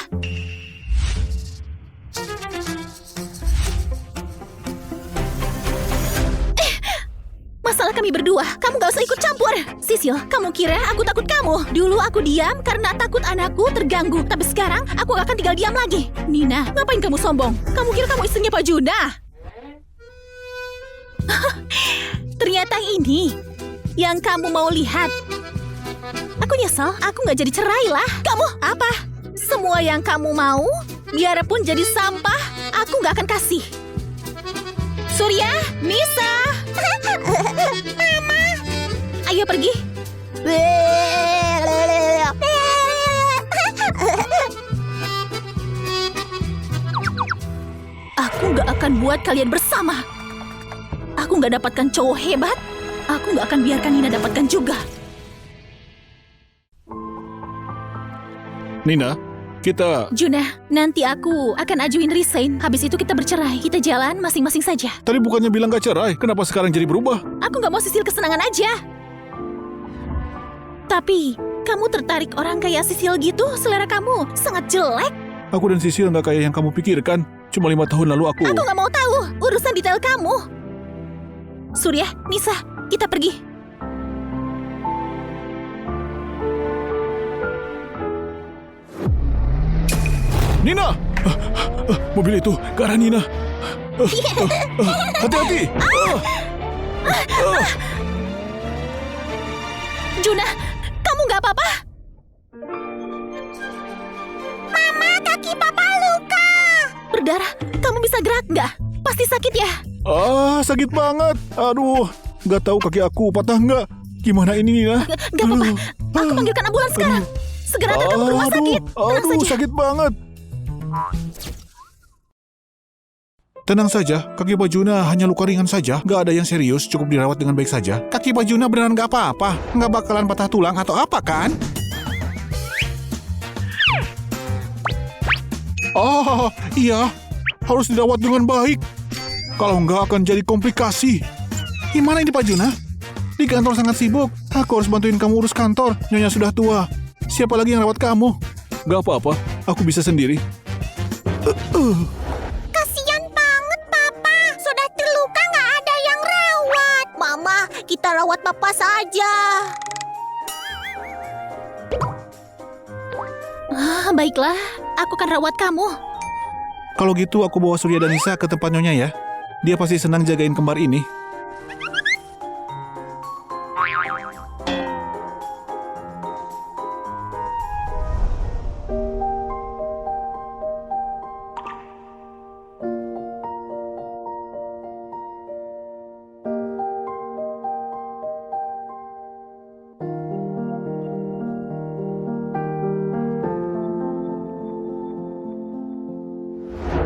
Masalah kami berdua, kamu gak usah ikut campur. Sisil, kamu kira aku takut kamu? Dulu aku diam karena takut anakku terganggu. Tapi sekarang aku gak akan tinggal diam lagi. Nina, ngapain kamu sombong? Kamu kira kamu istrinya Pak Juna? Ternyata ini yang kamu mau lihat. Aku nyesel, aku gak jadi cerai lah. Kamu apa? Semua yang kamu mau, biarpun jadi sampah, aku gak akan kasih. Surya, Nisa. Mama. Ayo pergi. Aku gak akan buat kalian bersama. Aku gak dapatkan cowok hebat. Aku gak akan biarkan Nina dapatkan juga. Nina, Kita... Juna, nanti aku akan ajuin resign. Habis itu kita bercerai. Kita jalan masing-masing saja. Tadi bukannya bilang gak cerai, kenapa sekarang jadi berubah? Aku gak mau Sisil kesenangan aja. Tapi, kamu tertarik orang kayak Sisil gitu? Selera kamu sangat jelek. Aku dan Sisil gak kayak yang kamu pikirkan. Cuma 5 tahun lalu aku... Aku gak mau tahu urusan detail kamu. Surya, Nisa, kita pergi. Nina! Mobil itu ke arah Nina. Hati-hati! Juna, kamu gak apa-apa? Mama, kaki papa luka. Berdarah, kamu bisa gerak nggak? Pasti sakit ya? Sakit banget. Aduh, gak tahu kaki aku patah nggak. Gimana ini Nina? Gak apa-apa, aku panggilkan ambulans sekarang. Segera antar kamu ke rumah sakit. Tenang saja. Sakit banget. Tenang saja, kaki Bajuna hanya luka ringan saja. Gak ada yang serius, cukup dirawat dengan baik saja. Kaki Bajuna beneran gak apa-apa. Gak bakalan patah tulang atau apa kan? Oh, iya. Harus dirawat dengan baik. Kalau enggak akan jadi komplikasi. Gimana ini Pak Juna? Di kantor sangat sibuk. Aku harus bantuin kamu urus kantor. Nyonya sudah tua. Siapa lagi yang rawat kamu? Gak apa-apa, aku bisa sendiri. Kasian banget papa. Sudah terluka nggak ada yang rawat. Mama, kita rawat papa saja. Baiklah, aku akan rawat kamu. Kalau gitu aku bawa Surya dan Nisa ke tempat Nyonya ya. Dia pasti senang jagain kembar ini.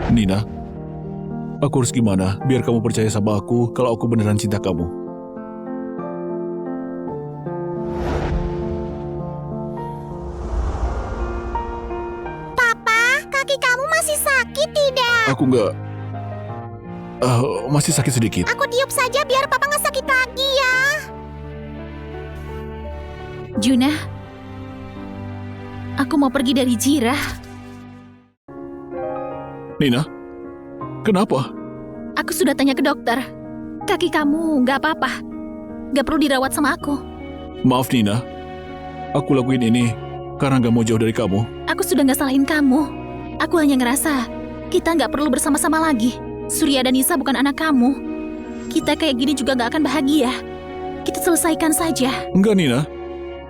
Nina, aku harus gimana biar kamu percaya sama aku kalau aku beneran cinta kamu? Papa, kaki kamu masih sakit tidak? Aku nggak... masih sakit sedikit. Aku tiup saja biar papa nggak sakit lagi ya. Juna, aku mau pergi dari Jirah. Nina, kenapa? Aku sudah tanya ke dokter. Kaki kamu nggak apa-apa. Nggak perlu dirawat sama aku. Maaf Nina, aku lakuin ini karena nggak mau jauh dari kamu. Aku sudah nggak salahin kamu. Aku hanya ngerasa kita nggak perlu bersama-sama lagi. Surya dan Nisa bukan anak kamu. Kita kayak gini juga nggak akan bahagia. Kita selesaikan saja. Enggak Nina,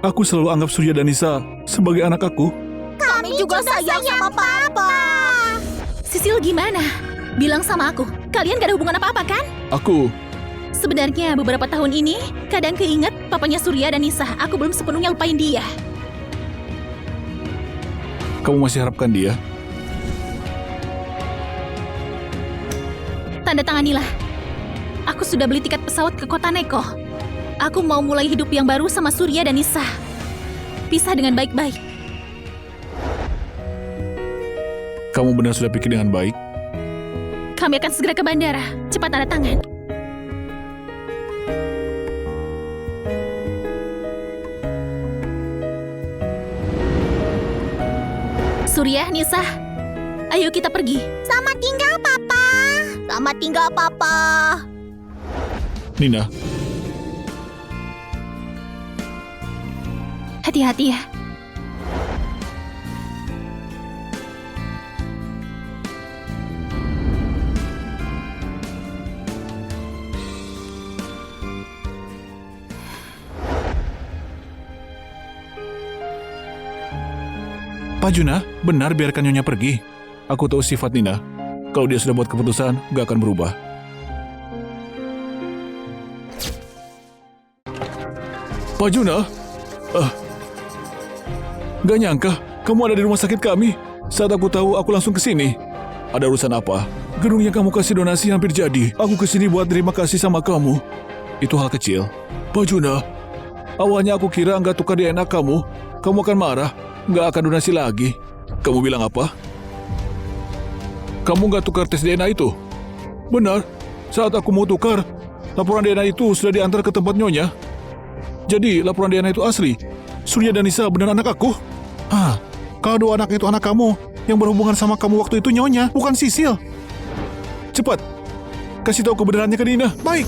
aku selalu anggap Surya dan Nisa sebagai anak aku. Kami juga sayang sama papa. Sisil gimana? Bilang sama aku. Kalian gak ada hubungan apa-apa kan? Aku... Sebenarnya beberapa tahun ini, kadang keinget papanya Surya dan Nisa. Aku belum sepenuhnya lupain dia. Kamu masih harapkan dia? Tanda tanganilah. Aku sudah beli tiket pesawat ke kota Neko. Aku mau mulai hidup yang baru sama Surya dan Nisa. Pisah dengan baik-baik. Kamu benar sudah pikir dengan baik? Kami akan segera ke bandara. Cepat tanda tangan. Surya, Nisa, ayo kita pergi. Selamat tinggal papa. Selamat tinggal papa. Nina, Hati-hati ya. Pak Juna, benar biarkan Nyonya pergi. Aku tahu sifat Nina. Kalau dia sudah buat keputusan, gak akan berubah. Pak Juna, gak nyangka kamu ada di rumah sakit kami. Saat aku tahu, aku langsung ke sini. Ada urusan apa? Gedung yang kamu kasih donasi hampir jadi. Aku kesini buat terima kasih sama kamu. Itu hal kecil. Pak Juna, awalnya aku kira nggak tukar DNA kamu akan marah. Nggak akan donasi lagi. Kamu bilang apa? Kamu nggak tukar tes DNA itu? Benar. Saat aku mau tukar, laporan DNA itu sudah diantar ke tempat Nyonya. Jadi, laporan DNA itu asli. Surya dan Nisa benar anak aku? Kalau dua anak itu anak kamu, yang berhubungan sama kamu waktu itu Nyonya, bukan Sisil. Cepat, kasih tahu kebenarannya ke Nina. Baik.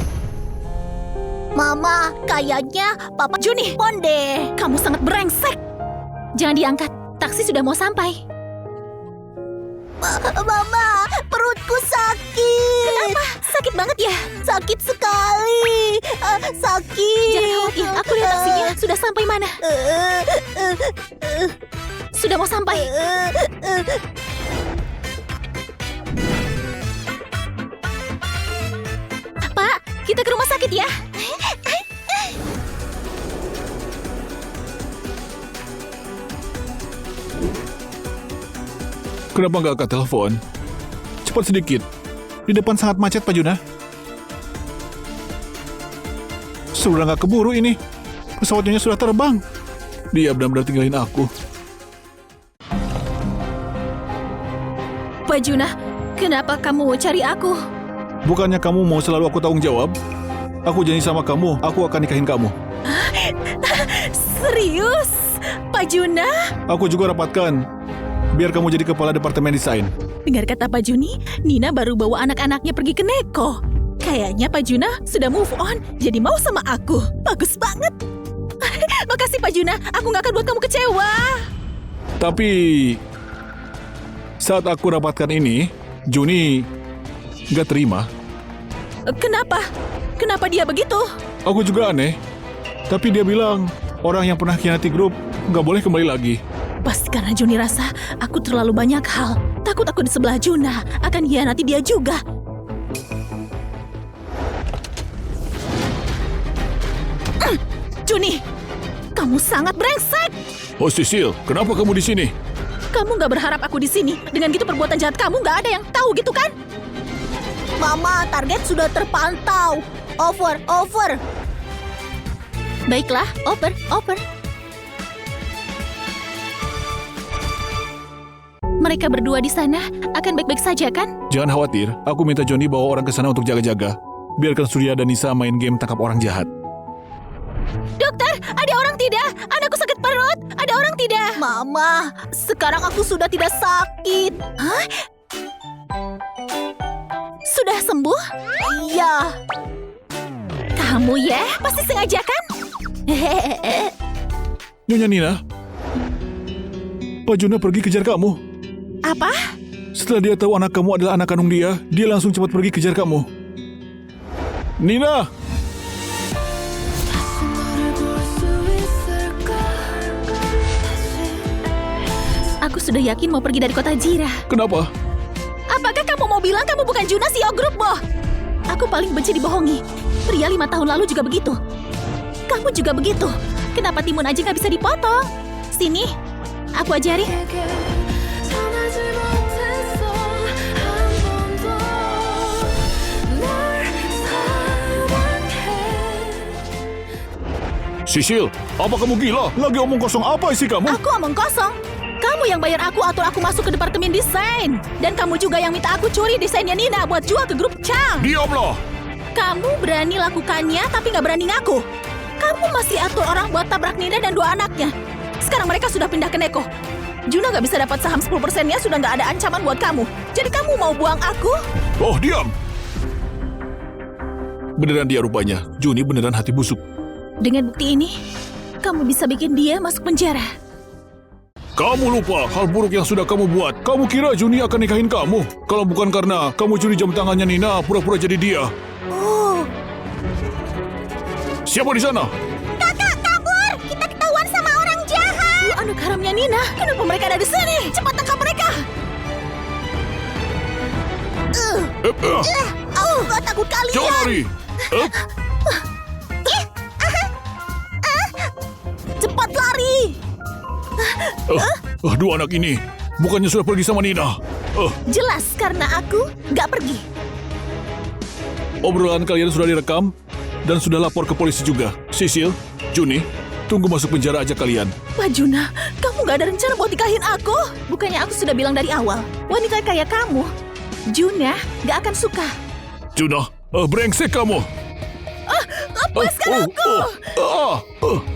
Mama, kayaknya Papa Juni, Ponde. kamu sangat brengsek. Jangan diangkat, taksi sudah mau sampai. Mama, perutku sakit. Kenapa? Sakit banget ya? Sakit sekali. Sakit. Jangan khawatir, aku lihat taksinya sudah sampai mana. Sudah mau sampai. Pak, kita ke rumah sakit ya. Kenapa nggak angkat telepon? Cepat sedikit. Di depan sangat macet, Pak Juna. Sudah nggak keburu ini. Pesawatnya sudah terbang. Dia benar-benar tinggalin aku. Pak Juna, kenapa kamu cari aku? Bukannya kamu mau selalu aku tanggung jawab? Aku janji sama kamu, aku akan nikahin kamu. Serius? Pak Juna? Aku juga rapatkan. Biar kamu jadi kepala departemen desain. Dengar kata Pak Juni, Nina baru bawa anak-anaknya pergi ke Neko. Kayaknya Pak Juna sudah move on, jadi mau sama aku. Bagus banget. Makasih Pak Juna, aku gak akan buat kamu kecewa. Tapi saat aku rapatkan ini, Juni nggak terima. Kenapa? Kenapa dia begitu? Aku juga aneh. Tapi dia bilang orang yang pernah khianati grup nggak boleh kembali lagi. Pasti karena Juni rasa aku terlalu banyak hal. Takut aku di sebelah Juna akan hianati dia juga. Juni, kamu sangat brengsek. Oh Sisil, kenapa kamu di sini? Kamu gak berharap aku di sini. Dengan gitu perbuatan jahat kamu gak ada yang tahu gitu kan? Mama, target sudah terpantau. Over. Baiklah, over. Mereka berdua di sana akan baik-baik saja kan? Jangan khawatir, aku minta Johnny bawa orang ke sana untuk jaga-jaga. Biarkan Surya dan Nisa main game tangkap orang jahat. Dokter, ada orang tidak? Anakku sakit perut. Ada orang tidak? Mama, sekarang aku sudah tidak sakit. Hah? Sudah sembuh? Iya. Kamu ya? Pasti sengaja kan? Nyonya Nina, Pak Juna pergi kejar kamu. Apa? Setelah dia tahu anak kamu adalah anak kandung dia langsung cepat pergi kejar kamu. Nina! Aku sudah yakin mau pergi dari kota Jira. Kenapa? Apakah kamu mau bilang kamu bukan Juna CEO Group, Boh? Aku paling benci dibohongi. Pria 5 tahun lalu juga begitu. Kamu juga begitu. Kenapa timun aja nggak bisa dipotong? Sini, aku ajari. Sisil, apa kamu gila? Lagi omong kosong apa isi kamu? Aku omong kosong. Kamu yang bayar aku atur aku masuk ke departemen desain. Dan kamu juga yang minta aku curi desainnya Nina buat jual ke grup Chang. Diamlah! Kamu berani lakukannya tapi nggak berani ngaku. Kamu masih atur orang buat tabrak Nina dan 2 anaknya. Sekarang mereka sudah pindah ke Neko. Juna nggak bisa dapat saham 10%-nya, sudah nggak ada ancaman buat kamu. Jadi kamu mau buang aku? Oh, diam! Beneran dia rupanya. Juni beneran hati busuk. Dengan bukti ini, kamu bisa bikin dia masuk penjara. Kamu lupa hal buruk yang sudah kamu buat. Kamu kira Juni akan nikahin kamu? Kalau bukan karena kamu curi jam tangannya Nina, pura-pura jadi dia. Oh, Siapa di sana? kakak kabur. Kita ketahuan sama orang jahat. Lu anak haramnya Nina, kenapa mereka ada di sini? Cepat tangkap mereka! Gak takut kalian. Jangan lari! Cepat lari. Dua anak ini, bukannya sudah pergi sama Nina? Jelas karena aku nggak pergi. Obrolan kalian sudah direkam dan sudah lapor ke polisi juga. Sisil, Juni, tunggu masuk penjara aja kalian. Pak Juna, kamu nggak ada rencana buat nikahin aku? Bukannya aku sudah bilang dari awal, wanita kayak kamu, Juna, nggak akan suka. Juna, brengsek kamu. Lepaskan aku!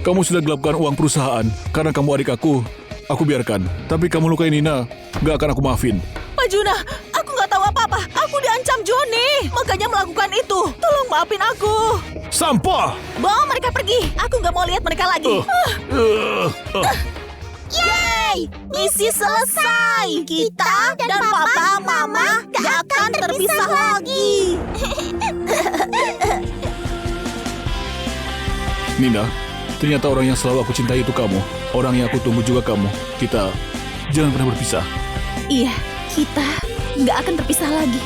Kamu sudah gelapkan uang perusahaan karena kamu adik aku. Aku biarkan. Tapi kamu lukai Nina, nggak akan aku maafin. Pak Juna, aku nggak tahu apa-apa. Aku diancam Johnny, makanya melakukan itu. Tolong maafin aku. Sampah! Bawa mereka pergi. Aku nggak mau lihat mereka lagi. Yeay! Misi selesai. Kita dan Papa, Mama gak akan terpisah lagi. Nina, ternyata orang yang selalu aku cintai itu kamu. Orang yang aku tunggu juga kamu. Kita jangan pernah berpisah. Iya, kita nggak akan terpisah lagi.